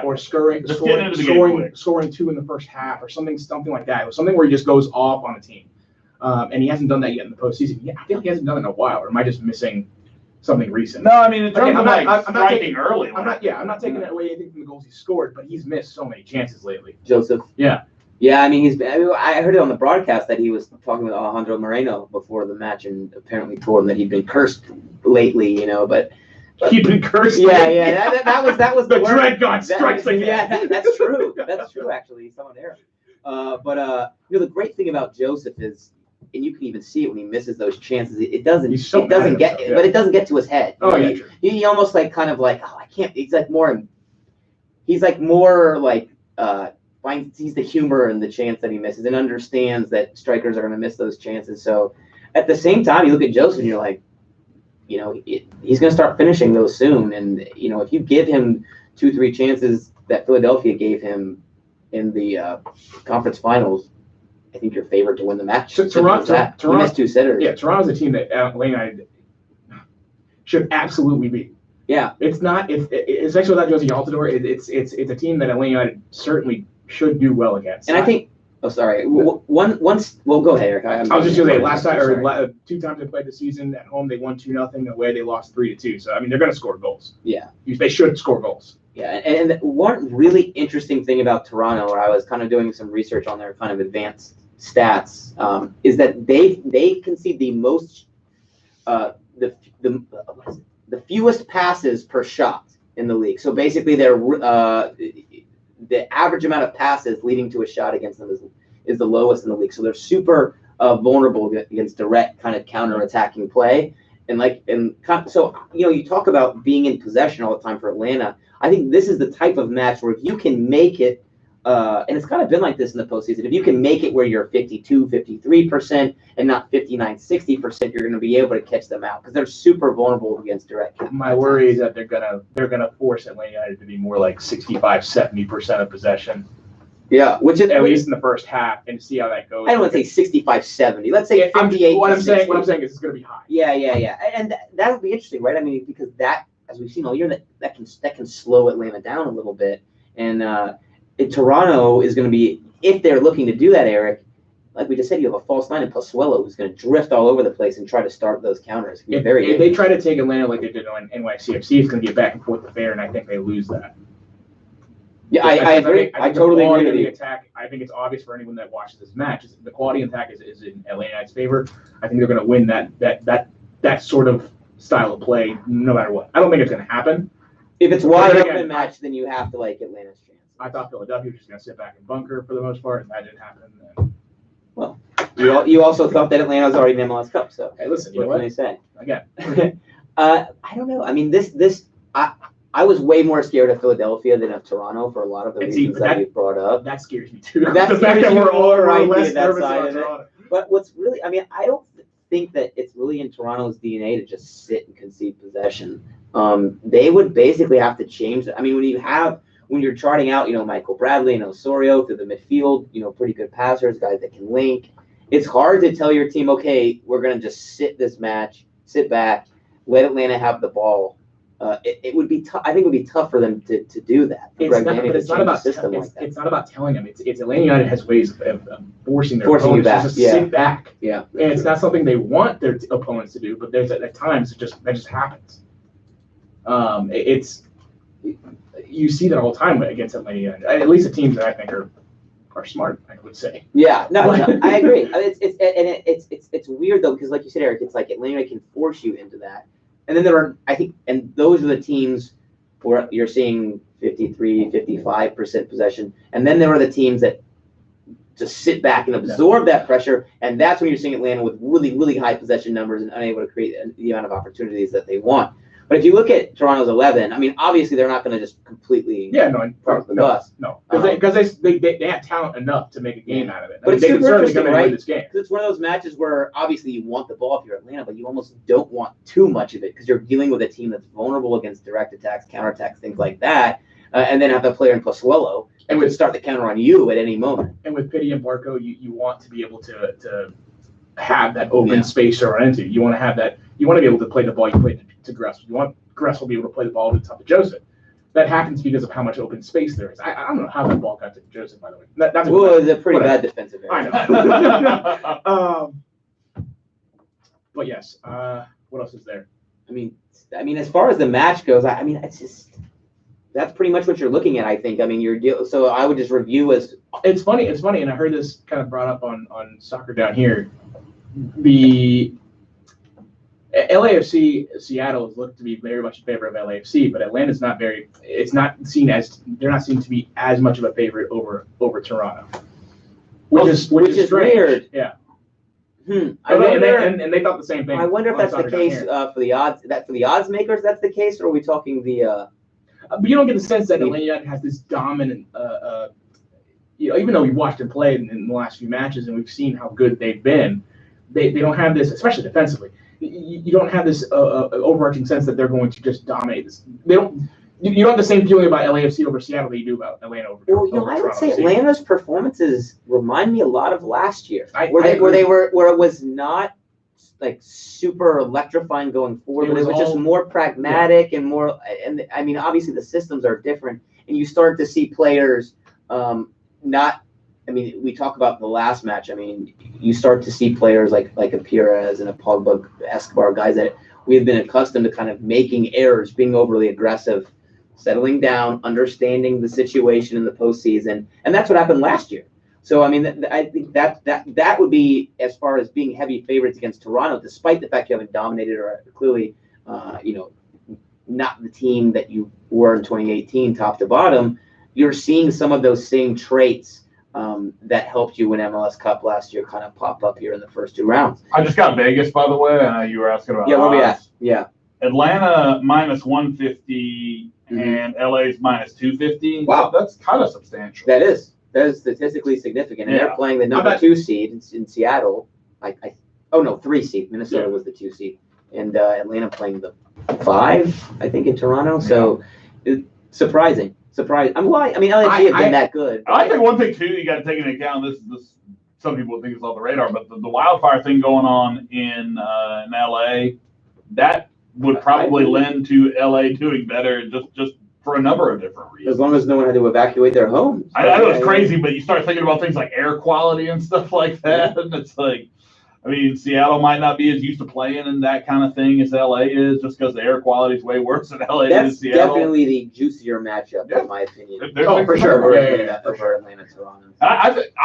Or scoring 2 in the first half or something like that. It was something where he just goes off on a team. And he hasn't done that yet in the postseason. Yeah, I feel like he hasn't done it in a while. Or am I just missing something recent? No, I mean, in terms of striking early. I'm not taking that away anything from the goals he scored, but he's missed so many chances lately. Joseph. Yeah. Yeah, I mean, I heard it on the broadcast that he was talking with Alejandro Moreno before the match and apparently told him that he'd been cursed lately, but he'd been cursed. Yeah. That was the dread god strikes again. Yeah, that's true. That's true, actually. He's someone there. But the great thing about Joseph is, and you can even see it when he misses those chances. It doesn't get to his head. Oh yeah, true. He almost I can't. He's sees the humor in the chance that he misses and understands that strikers are going to miss those chances. So at the same time, you look at Joseph and you're like, he's going to start finishing those soon. And, if you give him 2-3 chances that Philadelphia gave him in the conference finals, I think you're favored to win the match. So Toronto he missed 2 sitters. Yeah, Toronto's a team that Atlanta United should absolutely beat. Yeah, it's not. Especially without Josie Altidore, it's a team that Atlanta United certainly should do well against. And I think. Oh, sorry. Well, go ahead, Eric. I was just going to say 2 times they played the season at home, they won 2-0. Away, they lost 3-2. So I mean, they're going to score goals. Yeah, they should score goals. Yeah, and one really interesting thing about Toronto, where I was kind of doing some research on their kind of advanced stats, is that they concede the most the fewest passes per shot in the league. So basically, the average amount of passes leading to a shot against them is the lowest in the league. So they're super vulnerable against direct kind of counter-attacking play. So you talk about being in possession all the time for Atlanta. I think this is the type of match where if you can make it, and it's kind of been like this in the postseason, if you can make it where you're 52, 53% and not 59, 60%, you're going to be able to catch them out because they're super vulnerable against direct. My worry is that they're gonna force Atlanta United to be more like 65, 70% of possession. Yeah, which is at least in the first half, and see how that goes. I don't want to say 65, 70. Let's say 58. What I'm saying is it's going to be high. Yeah, and that would be interesting, right? I mean, because that, as we've seen all year, that can slow Atlanta down a little bit. And Toronto is going to be, if they're looking to do that, Eric, like we just said, you have a false line in Pozuelo who's going to drift all over the place and try to start those counters. If they try to take Atlanta like they did on NYCFC, it's going to get back and forth affair, and I think they lose that. Yeah, I agree. I totally agree with you. Attack, I think it's obvious for anyone that watches this match. The quality attack is in Atlanta United's favor. I think they're going to win that sort of style of play no matter what. I don't think it's going to happen. If it's wide open match, then you have to like Atlanta's chance. I thought Philadelphia was just going to sit back and bunker for the most part, and that didn't happen. Then. Well, you also thought that Atlanta was already in the MLS Cup, so hey, listen, what can they say? Again, I don't know. I mean, I was way more scared of Philadelphia than of Toronto for a lot of the reasons that you brought up. That scares me too. That scares me more, right? That side of it. Toronto. But what's really, I mean, I don't think that it's really in Toronto's DNA to just sit and concede possession. They would basically have to change that. I mean, when you're charting out, Michael Bradley and Osorio through the midfield, pretty good passers, guys that can link. It's hard to tell your team, okay, we're going to just sit this match, sit back, let Atlanta have the ball. It would be tough. I think it would be tough for them to do that. It's not about telling them. It's Atlanta United has ways of forcing their opponents you back. To just sit back. Yeah. And it's not something they want their opponents to do, but there's at times that just happens. You see that all the time against Atlanta United. At least the teams that I think are smart, I would say. Yeah, no, I agree. It's weird though because, like you said, Eric, it's like Atlanta can force you into that. And then there are, I think, and those are the teams where you're seeing 53, 55% possession. And then there are the teams that just sit back and absorb that pressure. And that's when you're seeing Atlanta with really, really high possession numbers and unable to create the amount of opportunities that they want. But if you look at Toronto's 11, I mean, obviously they're not going to just completely park the bus. No, because they have talent enough to make a game out of it. But it's they can super certainly interesting, come in and right? win this game. Because it's one of those matches where obviously you want the ball if you're Atlanta, but you almost don't want too much of it because you're dealing with a team that's vulnerable against direct attacks, counterattacks, things like that, and then have a player in Pozuelo and would start the counter on you at any moment. And with Pitti and Barco, you want to be able to have that open space to run into. You want to have that. You want to be able to play the ball you play to Gressel. You want Gressel to be able to play the ball to the top of Joseph. That happens because of how much open space there is. I don't know how that ball got to Joseph, by the way. That's it's a pretty bad defensive area. I know. But yes, what else is there? I mean, as far as the match goes, I mean, it's just that's pretty much what you're looking at. I think. I mean, so I would just review as it's funny, and I heard this kind of brought up on Soccer Down Here. The LAFC Seattle is looked to be very much in favor of LAFC, but Atlanta's not very. It's not seen as they're not seen to be as much of a favorite over Toronto, which is strange. Weird. Yeah. I wonder, and they thought the same thing. I wonder if that's the case for the odds. That for the odds makers, that's the case, or are we talking the? But you don't get the sense that Atlanta has this dominant. Even though we've watched them play in the last few matches and we've seen how good they've been, they don't have this, especially defensively. You don't have this overarching sense that they're going to just dominate this. They don't. You don't have the same feeling about LAFC over Seattle that you do about Atlanta over Toronto. I would say Atlanta's performances remind me a lot of last year, where it was not like super electrifying going forward, but it was just more pragmatic and more. And I mean, obviously the systems are different, and you start to see players not. I mean, we talk about the last match. I mean, you start to see players like a Pires and a Pogba, Escobar, guys that we have been accustomed to kind of making errors, being overly aggressive, settling down, understanding the situation in the postseason, and that's what happened last year. So, I mean, I think that would be as far as being heavy favorites against Toronto, despite the fact you haven't dominated or clearly, not the team that you were in 2018, top to bottom. You're seeing some of those same traits that helped you win MLS Cup last year kind of pop up here in the first two rounds. I just got Vegas, by the way. I know you were asking about. Yeah, where we at? Yeah. Atlanta minus 150 and LA's minus 250. Wow, that's kind of substantial. That is statistically significant, and they're playing the number 2 seed in Seattle. 3 seed. Minnesota was the 2 seed, and Atlanta playing the 5, I think, in Toronto. So, surprising. I mean, LAFC have been that good. I think one thing too you got to take into account. This some people think it's off the radar, but the wildfire thing going on in LA, that would probably lend to LA doing better just for a number of different reasons. As long as no one had to evacuate their homes. I know it's crazy, but you start thinking about things like air quality and stuff like that, and it's like, I mean, Seattle might not be as used to playing in that kind of thing as LA is, just because the air quality is way worse in LA than Seattle. That's definitely the juicier matchup, in my opinion. For sure. For Atlanta, Toronto.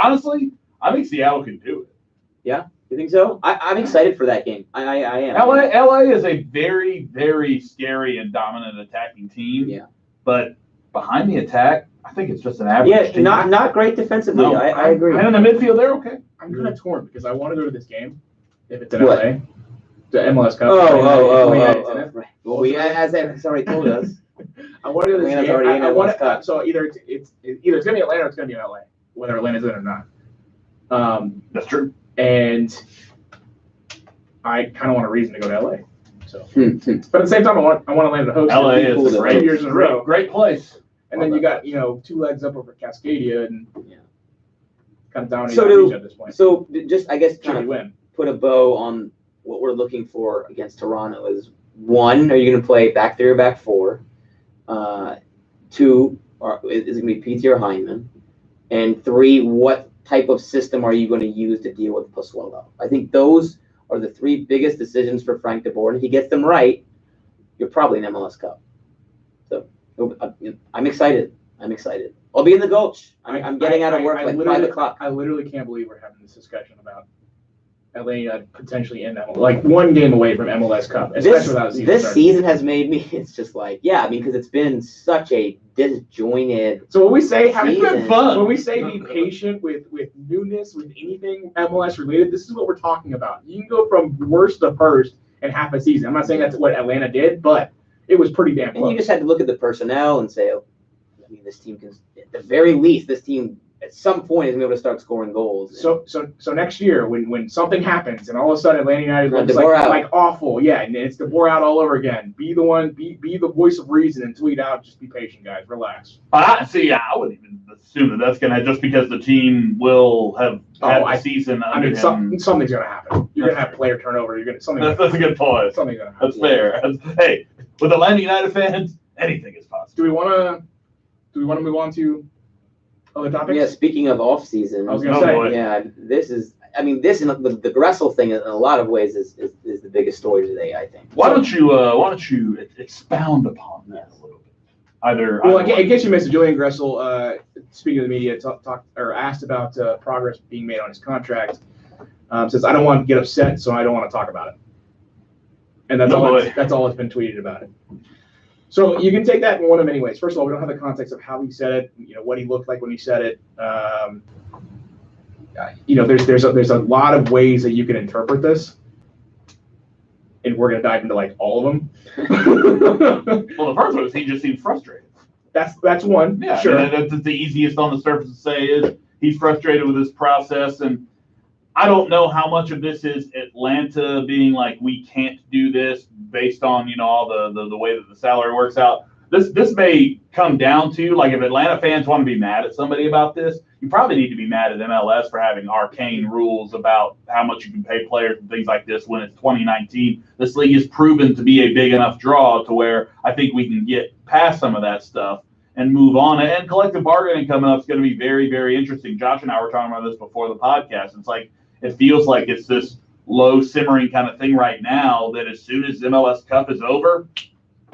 Honestly, I think Seattle can do it. Yeah, you think so? I'm excited for that game. I am. LA is a very, very scary and dominant attacking team. Yeah. But behind the attack, I think it's just an average team. Not great defensively. No, I agree. And in the midfield, they're okay. I'm kind of torn because I want to go to this game if it's in LA. The MLS Cup. Right. Well, as Eric's already told us. I want to go to this Atlanta's game. already in MLS Cup. So either it's going to be Atlanta or it's going to be in LA, whether Atlanta's in or not. That's true. And I kind of want a reason to go to LA. So, but at the same time, I want Atlanta to host. LA is a great 2 years in a row. Great place. And then you got 2 legs up over Cascadia and kind of dominating the at this point. So just I guess kind of win. Put a bow on what we're looking for against Toronto is 1, are you going to play back 3 or back 4? 2, is it going to be PT or Hyndman? And 3, what type of system are you going to use to deal with Pozuelo? I think those are the 3 biggest decisions for Frank de Boer. And if he gets them right, you're probably in MLS Cup. So I'm excited. I'll be in the Gulch. I'm getting out of work like 5 o'clock. I literally can't believe we're having this discussion about LA potentially in MLS, like 1 game away from MLS Cup, especially without a season This starting. season has made me, it's just like, because it's been such a disjointed. So when we say season. when we say be patient with newness, with anything MLS related, this is what we're talking about. You can go from worst to first in half a season. I'm not saying that's what Atlanta did, but it was pretty damn And close. you just had to look at the personnel and say, oh, I mean, this team can, at the very least, this team at some point is going to be able to start scoring goals. So next year, when something happens and all of a sudden Atlanta United looks DeBoer out. like awful, yeah, and it's DeBoer out all over again. Be the one, be the voice of reason and tweet out. Just be patient, guys. Relax. I wouldn't even assume that's going to, just because the team will have had the season I under mean, him. something's going to happen. You're going to have player turnover. You're going to something. That's a good point. Something's going to happen. That's fair. Hey, with Atlanta United fans, anything is possible. Do we want to move on to other topics? Yeah, speaking of off season, I was going to say. boy. yeah, this and the Gressel thing in a lot of ways is the biggest story today, I think. Why don't you expound upon that a little bit? Well, in case you missed it, Julian Gressel, speaking to the media, talked or asked about progress being made on his contract. Says, I don't want to get upset, so I don't want to talk about it. And that's all that's been tweeted about it. So you can take that in one of many ways. First of all, we don't have the context of how he said it, what he looked like when he said it. There's a lot of ways that you can interpret this. And we're going to dive into like all of them. Well, the first one is he just seems frustrated. That's one. Yeah, sure. That's the easiest on the surface to say is he's frustrated with this process, and I don't know how much of this is Atlanta being like, we can't do this based on all the way that the salary works out. This may come down to, like, if Atlanta fans want to be mad at somebody about this, you probably need to be mad at MLS for having arcane rules about how much you can pay players and things like this when it's 2019. This league is proven to be a big enough draw to where I think we can get past some of that stuff and move on. And collective bargaining coming up is going to be very, very interesting. Josh and I were talking about this before the podcast. It's like, it feels like it's this low simmering kind of thing right now that as soon as MLS Cup is over,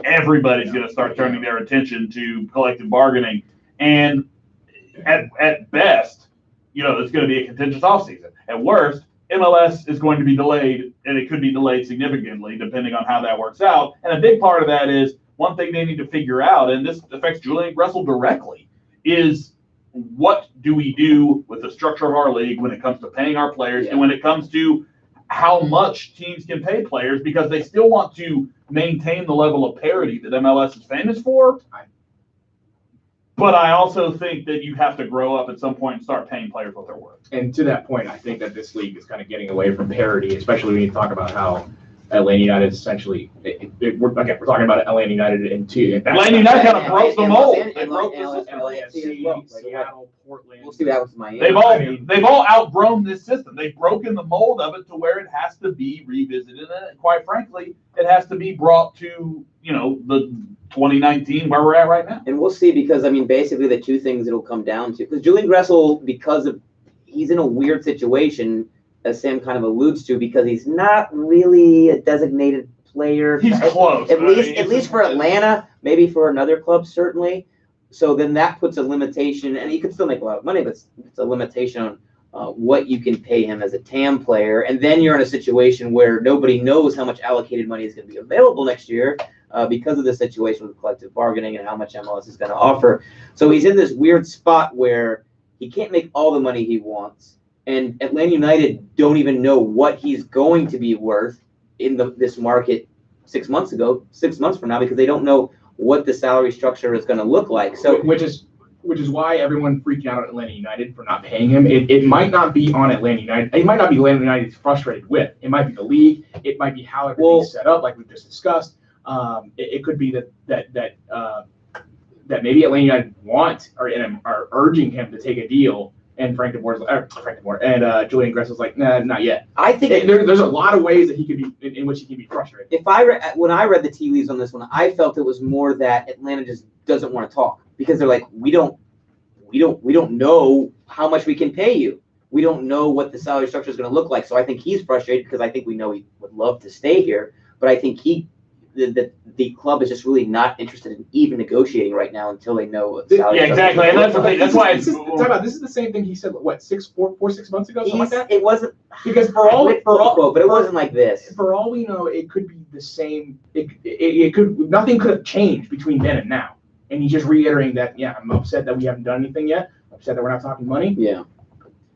everybody's going to start turning their attention to collective bargaining. And at best, it's going to be a contentious offseason. At worst, MLS is going to be delayed, and it could be delayed significantly depending on how that works out. And a big part of that is one thing they need to figure out, and this affects Julian Gressel directly, is what do we do with the structure of our league when it comes to paying our players and when it comes to how much teams can pay players, because they still want to maintain the level of parity that MLS is famous for. But I also think that you have to grow up at some point and start paying players what they're worth. And to that point, I think that this league is kind of getting away from parity, especially when you talk about how Atlanta United is essentially, we're talking about Atlanta United and two. Atlanta United kind of broke the mold. They broke Seattle, Portland. We'll see what happens to Miami. They've all outgrown this system. They've broken the mold of it to where it has to be revisited. And quite frankly, it has to be brought to, the 2019 where we're at right now. And we'll see, because, basically the two things it'll come down to, because Julian Gressel, he's in a weird situation, as Sam kind of alludes to, because he's not really a designated player. He's close. At least for Atlanta, maybe for another club, certainly. So then that puts a limitation, and he could still make a lot of money, but it's a limitation on what you can pay him as a TAM player. And then you're in a situation where nobody knows how much allocated money is going to be available next year because of the situation with collective bargaining and how much MLS is going to offer. So he's in this weird spot where he can't make all the money he wants. And Atlanta United don't even know what he's going to be worth in this market 6 months from now, because they don't know what the salary structure is going to look like. So, which is why everyone freaked out at Atlanta United for not paying him. It might not be on Atlanta United. It might not be Atlanta United's frustrated with. It might be the league. It might be how everything's set up, like we've just discussed. It could be that maybe Atlanta United want or are urging him to take a deal. And Frank DeBoer and Julian Gressel's like, nah, not yet. I think there's a lot of ways that he could be in which he can be frustrated. When I read the tea leaves on this one, I felt it was more that Atlanta just doesn't want to talk, because they're like, we don't know how much we can pay you. We don't know what the salary structure is going to look like. So I think he's frustrated, because I think we know he would love to stay here, but I think the club is just really not interested in even negotiating right now until they know what the salary structure is. Exactly. And that's the thing. That's why this is the same thing he said, what, 6 months ago, something like that? It wasn't, because but it wasn't like this. For all we know, it could be the same. Nothing could have changed between then and now. And he's just reiterating that, yeah, I'm upset that we haven't done anything yet. I'm upset that we're not talking money. Yeah.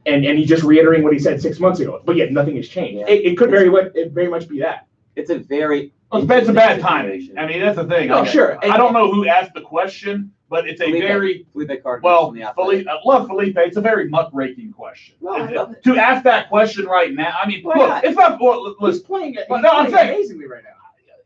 And he's just reiterating what he said 6 months ago. But yet nothing has changed. Yeah. It could very much be that. It's a very. It's a bad timing. I mean, that's the thing. No, sure. I don't know who asked the question, but it's a very Felipe Cardinals well. from the Athletic. I love Felipe. It's a very muckraking question. Well, I love it. To ask that question right now, I mean, Why look, not? it's not. Well, He's listen, playing, I'm saying amazingly right now.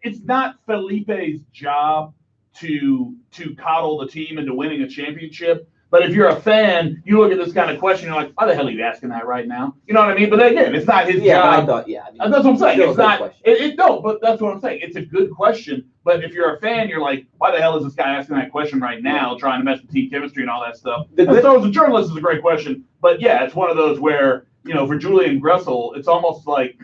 it's not Felipe's job to coddle the team into winning a championship. But if you're a fan, you look at this kind of question, you're like, why the hell are you asking that right now? You know what I mean? But again, it's not his Yeah, job. but I thought, yeah. I mean, That's what I'm saying. still It's a good not. question. No, but that's what I'm saying. It's a good question. But if you're a fan, you're like, why the hell is this guy asking that question right now, trying to mess with team chemistry and all that stuff? So as a journalist, it's a great question. But yeah, it's one of those where, for Julian Gressel, it's almost like,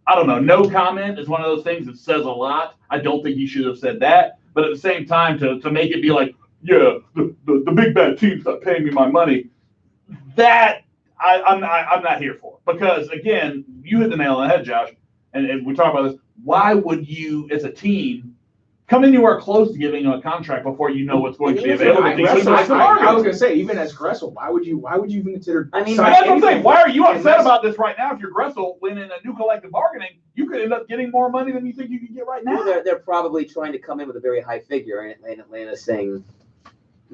I don't know, no comment is one of those things that says a lot. I don't think he should have said that. But at the same time, to make it be like, yeah, the big bad team's not paying me my money, that I'm not here for. Because again, you hit the nail on the head, Josh, and we talk about this. Why would you, as a team, come anywhere close to giving him a contract before you know what's going to be available? I was going to say, even as Gressel, why would you even consider? I mean, that's what I'm saying. Why are you upset about this right now? If you're Gressel, when in a new collective bargaining, you could end up getting more money than you think you can get right now. They're probably trying to come in with a very high figure, and Atlanta's saying,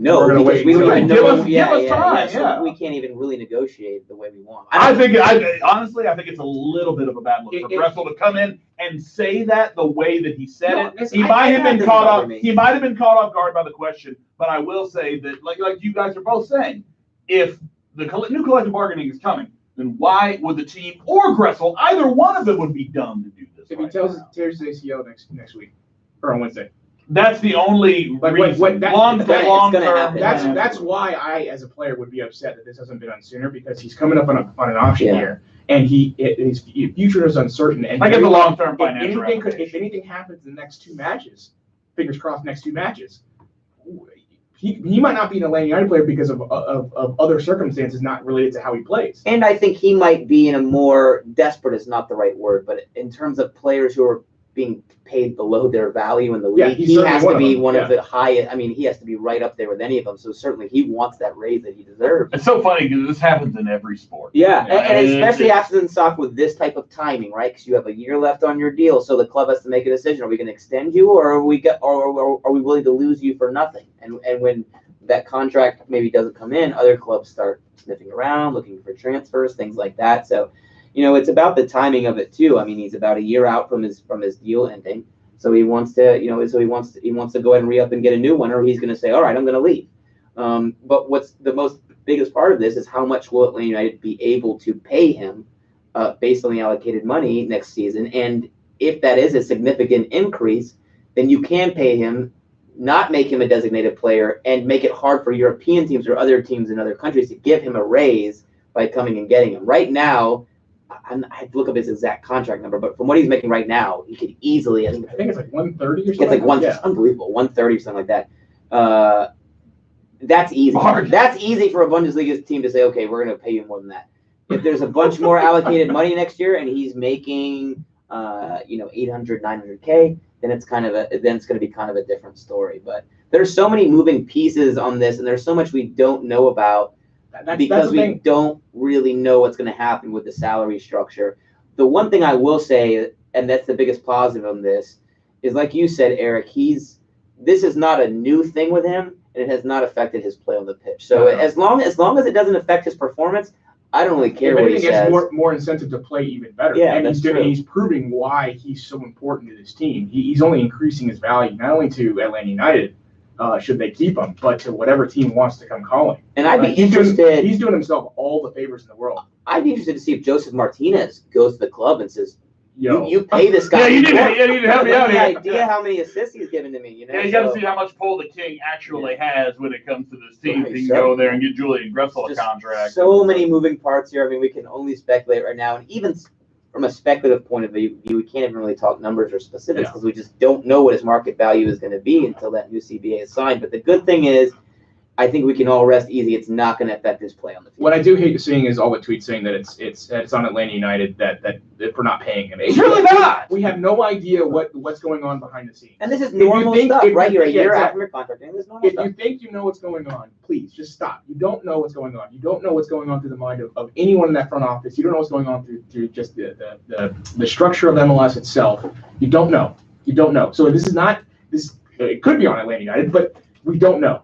no, we're gonna wait. we don't even know. Give us time. So we can't even really negotiate the way we want. Honestly, I think it's a little bit of a bad look for Gressel to come in and say that the way that he said it. He might have been caught off guard by the question, but I will say that, like you guys are both saying, if the new collective bargaining is coming, then why would the team or Gressel, either one of them, would be dumb to do this? If he tells tears his ACL next week or on Wednesday. That's the only reason. Long term. That's why I, as a player, would be upset that this hasn't been done sooner, because he's coming up on an option year, and his future is uncertain. And I get the long term financial. If anything happens in the next two matches, fingers crossed, next two matches, he might not be an Atlanta United player because of other circumstances not related to how he plays. And I think he might be in a more desperate is not the right word, but in terms of players who are being paid below their value in the league, he has to be one of the highest. I mean, he has to be right up there with any of them. So certainly he wants that raise that he deserves. It's so funny because this happens in every sport. Yeah, and especially happens in soccer with this type of timing, right? Because you have a year left on your deal, so the club has to make a decision: are we going to extend you, or are we willing to lose you for nothing? And when that contract maybe doesn't come in, other clubs start sniffing around, looking for transfers, things like that. So, it's about the timing of it too. I mean, he's about a year out from his deal ending, so he wants to, he wants to go ahead and re-up and get a new one, or he's going to say, all right, I'm going to leave. But what's the biggest part of this is how much will Atlanta United be able to pay him based on the allocated money next season, and if that is a significant increase, then you can pay him, not make him a designated player, and make it hard for European teams or other teams in other countries to give him a raise by coming and getting him. Right now, I have to look up his exact contract number, but from what he's making right now, he could easily, I think it's like 130 or something. It's like unbelievable, 130 or something like that. That's easy. That's easy for a Bundesliga team to say, okay, we're going to pay you more than that. If there's a bunch more allocated money next year and he's making, 800, 900K, then it's going to be kind of a different story. But there's so many moving pieces on this, and there's so much we don't know about. Because we don't really know what's going to happen with the salary structure. The one thing I will say, and that's the biggest positive on this, is like you said, Eric, this is not a new thing with him, and it has not affected his play on the pitch. So as long as it doesn't affect his performance, I don't really care what he says. More incentive to play even better. Yeah, and he's proving why he's so important to this team. He's only increasing his value, not only to Atlanta United, should they keep him, but to whatever team wants to come calling. And I'd be interested. He's doing himself all the favors in the world. I'd be interested to see if Joseph Martinez goes to the club and says, you pay this guy. You need to help me out here. Idea how many assists he's given to me. Yeah, you got to see how much pull the King actually has when it comes to this team. He can go there and get Julian Gressel a contract. So many moving parts here. I mean, we can only speculate right now, and even from a speculative point of view, we can't even really talk numbers or specifics because we just don't know what his market value is going to be until that new CBA is signed. But the good thing is, I think we can all rest easy. It's not going to affect his play on the field. What I do hate seeing is all the tweets saying that it's on Atlanta United that we're not paying him. It's really not. We have no idea what's going on behind the scenes. And this is normal stuff, right? You're a year out from your contract, and this is normal If stuff. you think you know what's going on, please just stop. You don't know what's going on. You don't know what's going on through the mind of anyone in that front office. You don't know what's going on through just the structure of MLS itself. You don't know. You don't know. So this is not this. It could be on Atlanta United, but we don't know.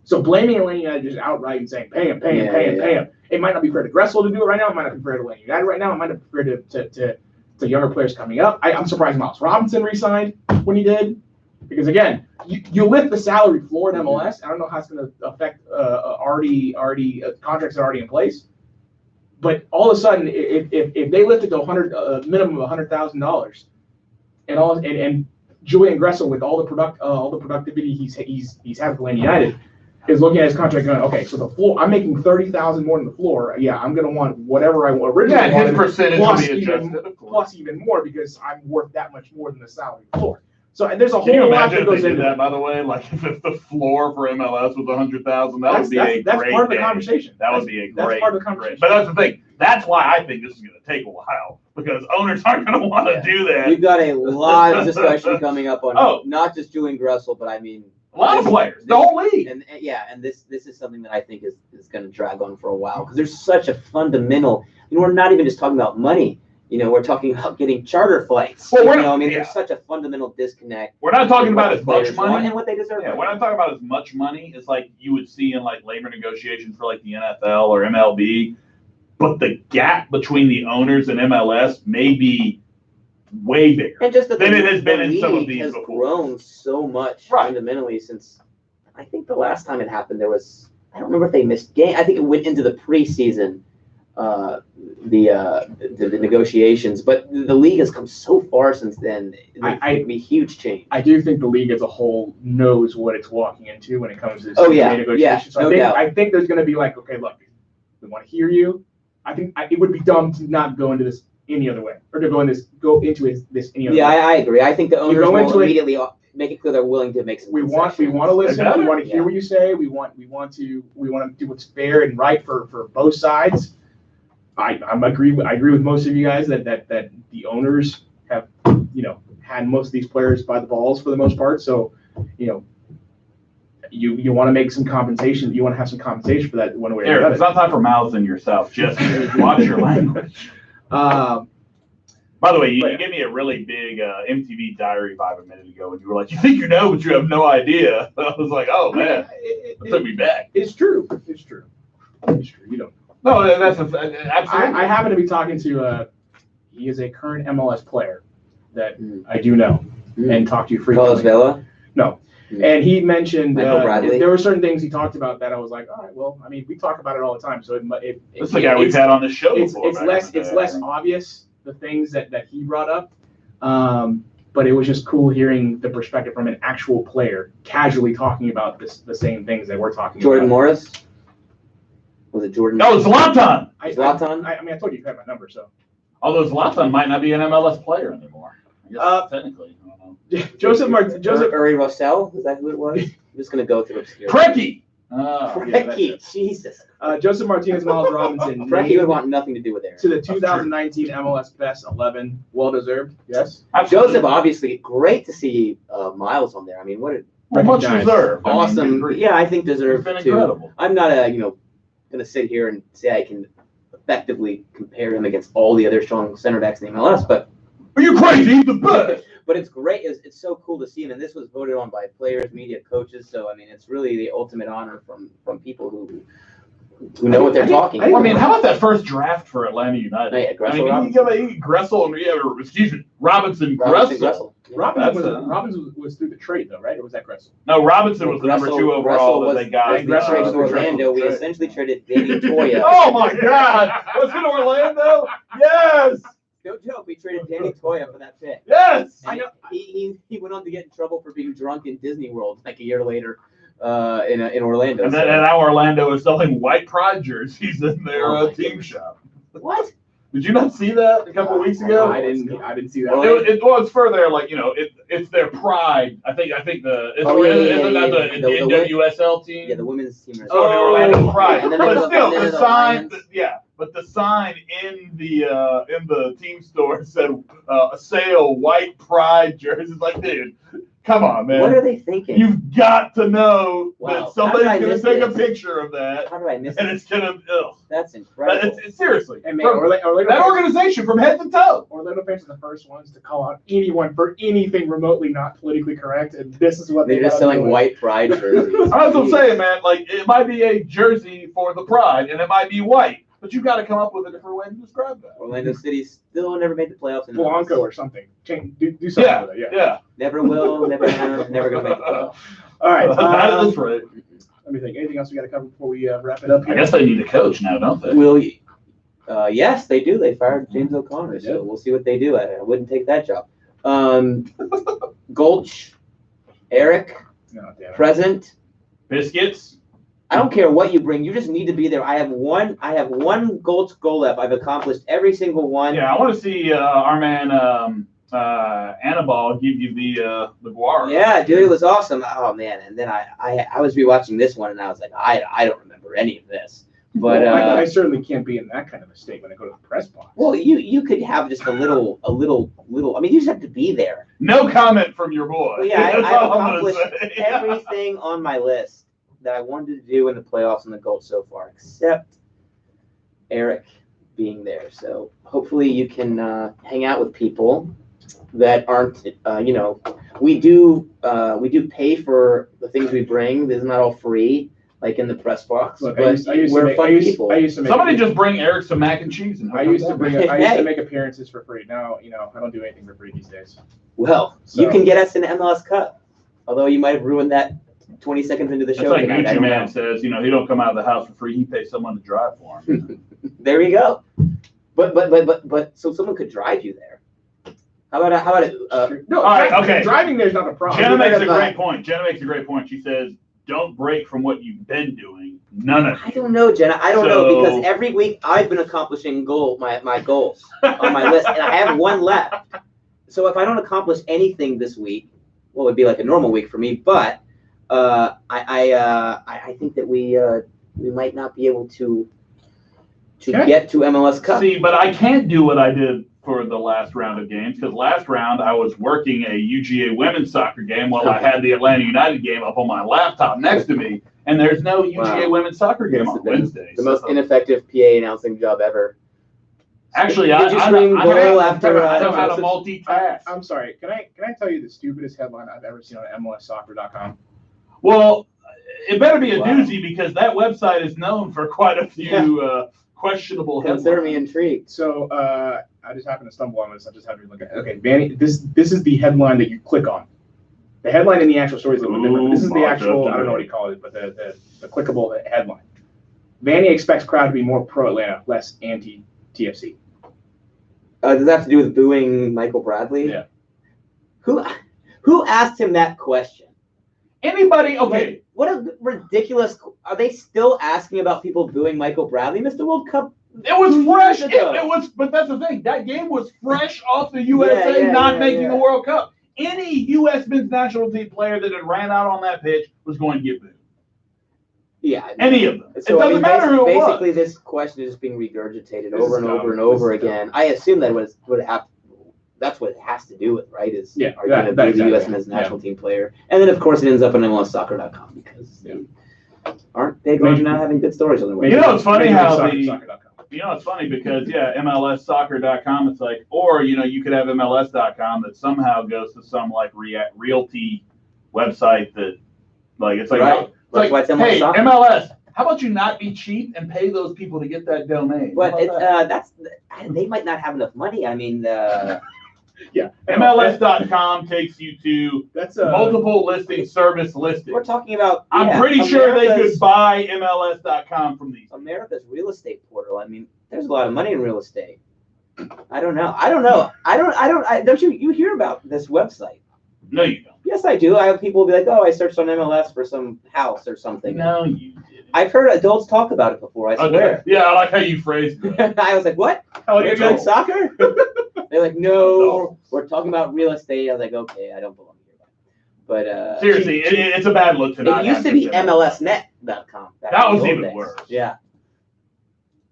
So blaming Atlanta United just outright and saying pay him. It might not be fair to Gressel to do it right now. It might not be fair to Atlanta United right now. It might not be fair to younger players coming up. I'm surprised Miles Robinson re-signed when he did, because again, you lift the salary floor in MLS. I don't know how it's going to affect contracts that are already in place, but all of a sudden, if they lift it to minimum of $100,000, and Julian Gressel with all the productivity he's had with Atlanta United is looking at his contract going, okay, so the floor, I'm making $30,000 more than the floor. Yeah, I'm going to want whatever I originally wanted, his percentage will be adjusted, plus even more, because I'm worth that much more than the salary floor. So and there's a Can you whole lot imagine that if goes they did into that, that. by the way? Like if the floor for MLS was $100,000, that would be a That's great part of the day. conversation. That would be a That's great, part of the conversation. But that's the thing. That's why I think this is going to take a while, because owners aren't going to want to do that. We've got a lot of discussion coming up on not just Julian Gressel, but I mean a lot of players, the whole league. And this is something that I think is going to drag on for a while, because there's such a fundamental. We're not even just talking about money. We're talking about getting charter flights. Well, there's such a fundamental disconnect. We're not talking about as much money and what they deserve. Yeah, we're not talking about as much money as like you would see in like labor negotiations for like the NFL or MLB. But the gap between the owners and MLS may be way bigger And just than it has been in some of these has before. grown so much fundamentally since. I think the last time it happened, there was, I don't remember if they missed game. I think it went into the preseason, the negotiations. But the league has come so far since then. It'd be huge change. I do think the league as a whole knows what it's walking into when it comes to Yeah, negotiations. So no doubt. I think there's going to be like, okay, look, we want to hear you. I think it would be dumb to not go into this any other way, or to go into this any other way. Yeah, I agree. I think the owners go will into it- immediately make it clear they're willing to make some. We want to listen. We want to hear what you say. We want to do what's fair and right for both sides. I agree with most of you guys that the owners have had most of these players by the balls for the most part. So you want to make some compensation. You want to have some compensation for that one way or another. It's not time for mouths in yourself. Just watch your language. By the way, you gave me a really big MTV Diary vibe a minute ago, and you were like, "You think you know, but you have no idea." I was like, "Oh man, it took me back." It's true. You don't. No, that's absolutely. I happen to be talking to. He is a current MLS player that I do know and talk to you frequently. Carlos Vela? No. And he mentioned Bradley? there were certain things he talked about that I was like, all right, well, I mean, we talk about it all the time. So That's the guy we've had on the show it's before. it's less obvious, the things that he brought up. But it was just cool hearing the perspective from an actual player casually talking about the same things that we're talking Jordan about. Morris? Was it Jordan? No, Zlatan. Zlatan? I mean, I told you had my number, so. Although Zlatan might not be an MLS player anymore. I guess technically. I don't know. Joseph Uri Rossell? Is that who it was? I'm just going to go through obscure. Preki. Preki, Jesus. Joseph Martinez, Miles Robinson. Preki would want nothing to do with Aaron. To the 2019 MLS Best 11. Well deserved. Yes. Absolutely. Joseph, obviously, great to see Miles on there. I mean, what a much recognized. deserved. I mean, awesome. great. Yeah, I think deserved It's been too. incredible. I'm not going to sit here and say I can effectively compare him against all the other strong center backs in the MLS, but Are you crazy? He's the best. but it's great. It's so cool to see him, and this was voted on by players, media, coaches. So I mean, it's really the ultimate honor from people who know what they're talking about. I mean, how about that first draft for Atlanta United? Yeah, Gressel, I mean, you got Gressel and Robinson Gressel. Robinson was through the trade though, right? Or was that Gressel? No, Robinson was the number 2 overall that they got. We traded to Orlando. We essentially traded Danny Toya. Oh my God! Was it Orlando? Yes. No joke. We traded Danny Toya for that pick. Yes. And he went on to get in trouble for being drunk in Disney World like a year later in Orlando. And then now Orlando is selling white pride jerseys in their team shop. What? Did you not see that a couple of weeks ago? I didn't see that. Well, it's further like it's their pride. I think the The NWSL team. Yeah, the women's team. Oh, the Orlando Pride. And then But still, the the sign. Lions. But the sign in the team store said "Sale White Pride jerseys." Like, dude, come on, man. What are they thinking? You've got to know Wow. that somebody's How did I going to miss take a this? picture of that, How did I miss and it? it's going to. That's incredible. It's seriously. And man, From Orlando that organization from head to toe. Orlando fans are the first ones to call out anyone for anything remotely not politically correct, and this is what They're just selling white pride jerseys. That's what I'm saying, man. Like, it might be a jersey for the Pride, and it might be white, but you've got to come up with a different way to describe that. Orlando City still never made the playoffs. In Blanco or something. Do something with it. Yeah. Never will, never have, never going to make the playoffs. All right. That's right. Let me think. Anything else we got to cover before we wrap it up here? I guess they need a coach now, don't they? Will you? Yes, they do. They fired James O'Connor, so we'll see what they do. I wouldn't take that job. Gulch, Eric, No, damn it. present. Biscuits. I don't care what you bring. You just need to be there. I have one Gulch goal left. I've accomplished every single one. Yeah, I want to see our man Annabelle give you the guara. Yeah, dude, it was awesome. Oh man! And then I was rewatching this one, and I was like, I don't remember any of this. But Well, I certainly can't be in that kind of a state when I go to the press box. well, you could have just a little. I mean, you just have to be there. No comment from your boy. Well, yeah, That's I've all I'm gonna accomplished say. everything on my list that I wanted to do in the playoffs and the Gulch so far, except Eric being there. So hopefully you can hang out with people that aren't, we do pay for the things we bring. This is not all free, like in the press box. Look, but we're fun people. I used to make Somebody just bring Eric some mac and cheese. And I used to Hey. make appearances for free. Now, I don't do anything for free these days. Well, So- you can get us in MLS Cup, although you might have ruined that 20 seconds into the That's show like tonight. I Gucci don't Man know. says, he don't come out of the house for free. He pays someone to drive for him. There you go. But so someone could drive you there. How about No, all right, okay. Driving there's not a problem. Jenna makes a about- great point. She says, don't break from what you've been doing. None of I it. don't know, Jenna. I don't know, because So- every week I've been accomplishing my goals on my list, and I have one left. So if I don't accomplish anything this week, well, it would be like a normal week for me. But I think that we might not be able to Okay. get to MLS Cup. See, but I can't do what I did for the last round of games, because last round I was working a UGA women's soccer game while I had the Atlanta United game up on my laptop next to me, and there's no UGA women's soccer game on Wednesday. The most ineffective PA announcing job ever. Actually, Did you I scream know goal after? how to multitask. I'm sorry. Can I tell you the stupidest headline I've ever seen on MLSsoccer.com? Well, it better be a Wow. doozy, because that website is known for quite a few questionable Consider me headlines. intrigued. So I just happened to stumble on this. I just had to look at it. Okay, Vanny, this is the headline that you click on. The headline in the actual story is a little bit different. This is the actual, I don't know what you call it, but the clickable headline. Vanny expects crowd to be more pro-Atlanta, less anti-TFC. Does that have to do with booing Michael Bradley? Yeah. Who asked him that question? Anybody? Okay. Like, what a ridiculous! Are they still asking about people booing Michael Bradley? Mr. World Cup. It was 2 fresh. years It ago. was, but that's the thing. That game was fresh off the USA Yeah, making yeah. the World Cup. Any U.S. men's national team player that had ran out on that pitch was going to get booed. Yeah. Any of them. So, it doesn't matter who it was. basically, this question is just being regurgitated This over is and dumb. over and This over is dumb. again. I assume that would have. That's what it has to do with, right? Is Yeah, are you going to that be the U.S. exactly. men's national team player? And then, of course, it ends up on MLSsoccer.com because they aren't big on Maybe- not having good stories on their You website. know, it's funny how Soccer.com. it's funny because, MLSsoccer.com, it's like, or, you could have MLS.com that somehow goes to some, like, realty website that, like, it's like, Right. it's That's why like, it's MLS hey, Soccer. MLS, how about you not be cheap and pay those people to get that domain? But How it's about that? they might not have enough money. I mean, Yeah. MLS.com takes you to That's multiple listing service listings. we're talking about. I'm pretty sure they America's- could buy MLS.com from these. America's real estate portal. I mean, there's a lot of money in real estate. I don't know. Don't you hear about this website? No, you don't. Yes, I do. I have people be like, oh, I searched on MLS for some house or something. No, you didn't. I've heard adults talk about it before. I swear. Okay. Yeah, I like how you phrased it. I was like, what? Major League Soccer? They're like, no, we're talking about real estate. I was like, okay, I don't belong here. But seriously, it's a bad look to not it used have to be this in it. MLSnet.com. That was even worse. Yeah.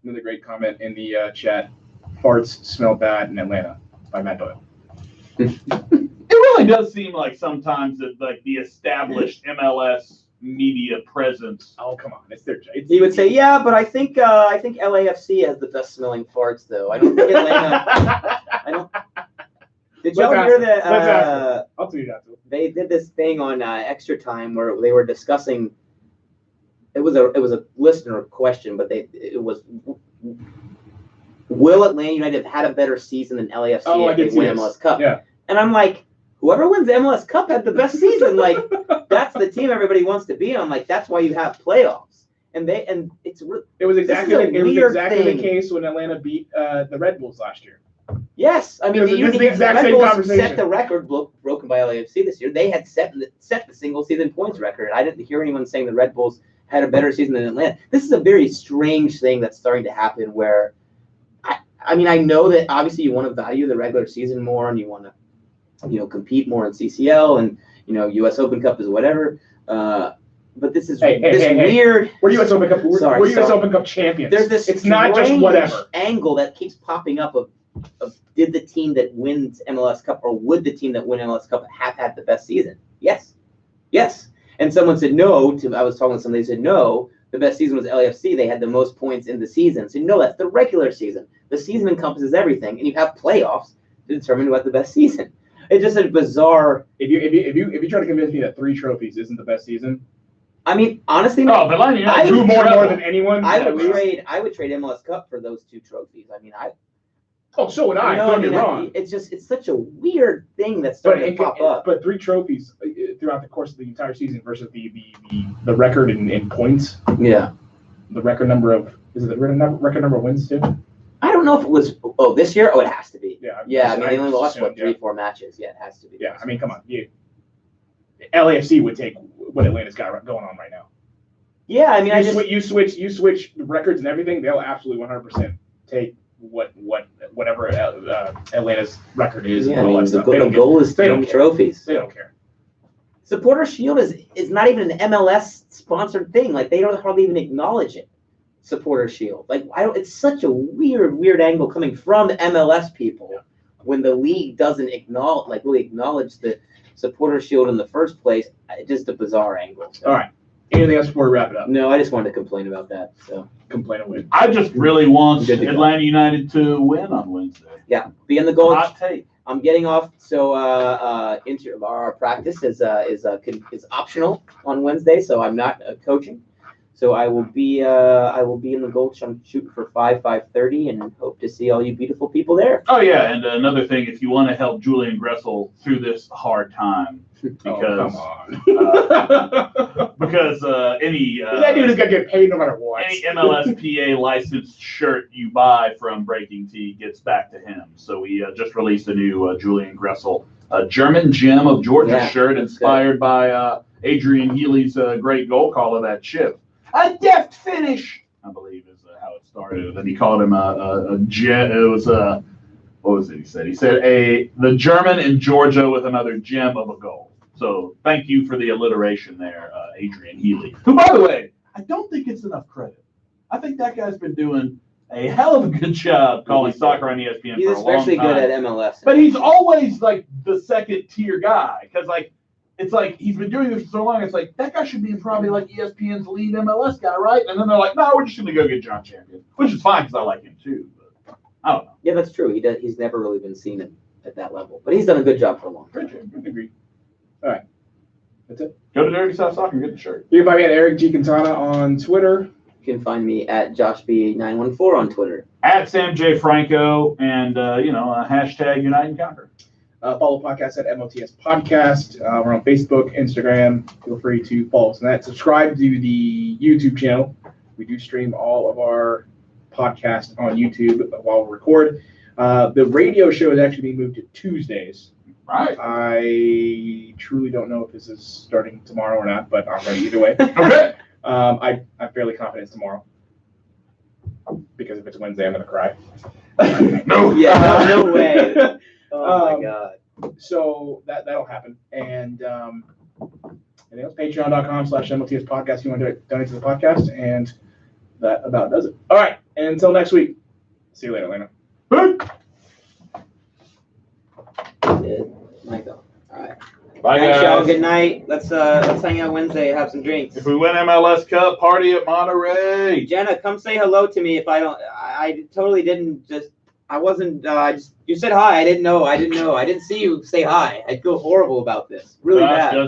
Another great comment in the chat. Farts smell bad in Atlanta by Matt Doyle. It really does seem like sometimes that like the established MLS media presence. Oh, come on. It's their job. He would say, yeah, but I think LAFC has the best smelling farts, though. I don't think Atlanta. I don't. Did y'all hear that? I'll tweet it out to him. They did this thing on Extra Time where they were discussing. It was a listener question, but it was. Will Atlanta United have had a better season than LAFC if they win MLS Cup? Yeah. And I'm like, whoever wins the MLS Cup had the best season. Like, that's the team everybody wants to be on. Like, that's why you have playoffs. It was exactly thing. the case when Atlanta beat the Red Bulls last year. Yes, I mean this is the exact same conversation. Set the record broken by LAFC this year. They had set the single season points record. I didn't hear anyone saying the Red Bulls had a better season than Atlanta. This is a very strange thing that's starting to happen. Where, I mean, I know that obviously you want to value the regular season more, and you want to, compete more in CCL and U.S. Open Cup is whatever. But this is weird. We're U.S. Open Cup. We're U.S. Open Cup champions. There's this. It's not just whatever angle that keeps popping up of did the team that wins MLS Cup or would the team that win MLS Cup have had the best season? Yes. And someone said no. I was talking to somebody. They said no. The best season was LAFC. They had the most points in the season. So no, that's the regular season. The season encompasses everything, and you have playoffs to determine what the best season. It's just a bizarre. If you try to convince me that 3 trophies isn't the best season, I mean, honestly, but I do more than anyone. I would trade MLS Cup for those 2 trophies. I mean, so would I. Don't get me wrong. It's such a weird thing that's starting to pop up. But 3 trophies throughout the course of the entire season versus the record in points. Yeah. The record number of record number of wins too. I don't know if it was this year. Oh, it has to be. Yeah. I mean, they only lost 3-4 matches. Yeah, it has to be. Yeah, I mean, come on. LAFC would take what Atlanta's got going on right now. Yeah, I mean, you switch records and everything. They'll absolutely 100% take whatever Atlanta's record is. Yeah, the goal is to win trophies. They don't care. Supporter Shield is not even an MLS sponsored thing. Like, they don't hardly even acknowledge it. Supporter Shield. Like, it's such a weird angle coming from MLS people when the league doesn't really acknowledge the Supporter Shield in the first place. It's just a bizarre angle. So. All right. Anything else before we wrap it up? No, I just wanted to complain about that. So complain away. I just really want Atlanta United to win on Wednesday. Yeah, be in the goal. Hot take. I'm getting off. So our practice is optional on Wednesday, so I'm not coaching. So I will be in the goal. I'm shooting for 5:30, and hope to see all you beautiful people there. Oh yeah, and another thing, if you want to help Julian Gressel through this hard time, because any that dude is gonna get paid no matter what. Any MLSPA licensed shirt you buy from Breaking Tea gets back to him. So we just released a new Julian Gressel German Gem of Georgia shirt inspired by Adrian Healy's great goal call of that chip. A deft finish, I believe, is how it started. And he called him a gem. It was what was it he said? He said the German in Georgia with another gem of a goal. So thank you for the alliteration there, Adrian Healy. Who, by the way, I don't think it's enough credit. I think that guy's been doing a hell of a good job calling soccer on ESPN for a long time. He's especially good at MLS. But he's always like the second tier guy because it's like he's been doing this for so long. It's like that guy should be probably like ESPN's lead MLS guy, right? And then they're like, no, we're just going to go get John Champion, which is fine because I like him too. But I don't know. Yeah, that's true. He's never really been seen at that level, but he's done a good job for a long time. Good degree. All right, that's it. Go to Dirty South Soccer and get the shirt. You can find me at Eric G. Quintana on Twitter. You can find me at JoshB914 on Twitter. At Sam J. Franco and hashtag Unite and Conquer. Follow the podcast at MOTS Podcast. We're on Facebook, Instagram. Feel free to follow us on that. Subscribe to the YouTube channel. We do stream all of our podcasts on YouTube while we record. The radio show is actually being moved to Tuesdays. Right. I truly don't know if this is starting tomorrow or not, but I'm ready either way. Okay. I'm fairly confident it's tomorrow. Because if it's Wednesday, I'm going to cry. No. Yeah, no way. Oh my God. So that'll happen. And anything else? Patreon.com/MOTS podcast. You want to donate to the podcast, and that about does it. All right. And until next week. See you later, Lena. Michael. All right. Bye, Thanks, y'all. guys. Good night. Let's hang out Wednesday and have some drinks. If we win MLS Cup, party at Monterey. Jenna, come say hello to me. If I don't, I totally didn't just. I wasn't. You said hi. I didn't know. I didn't see you say hi. I feel horrible about this. Really bad.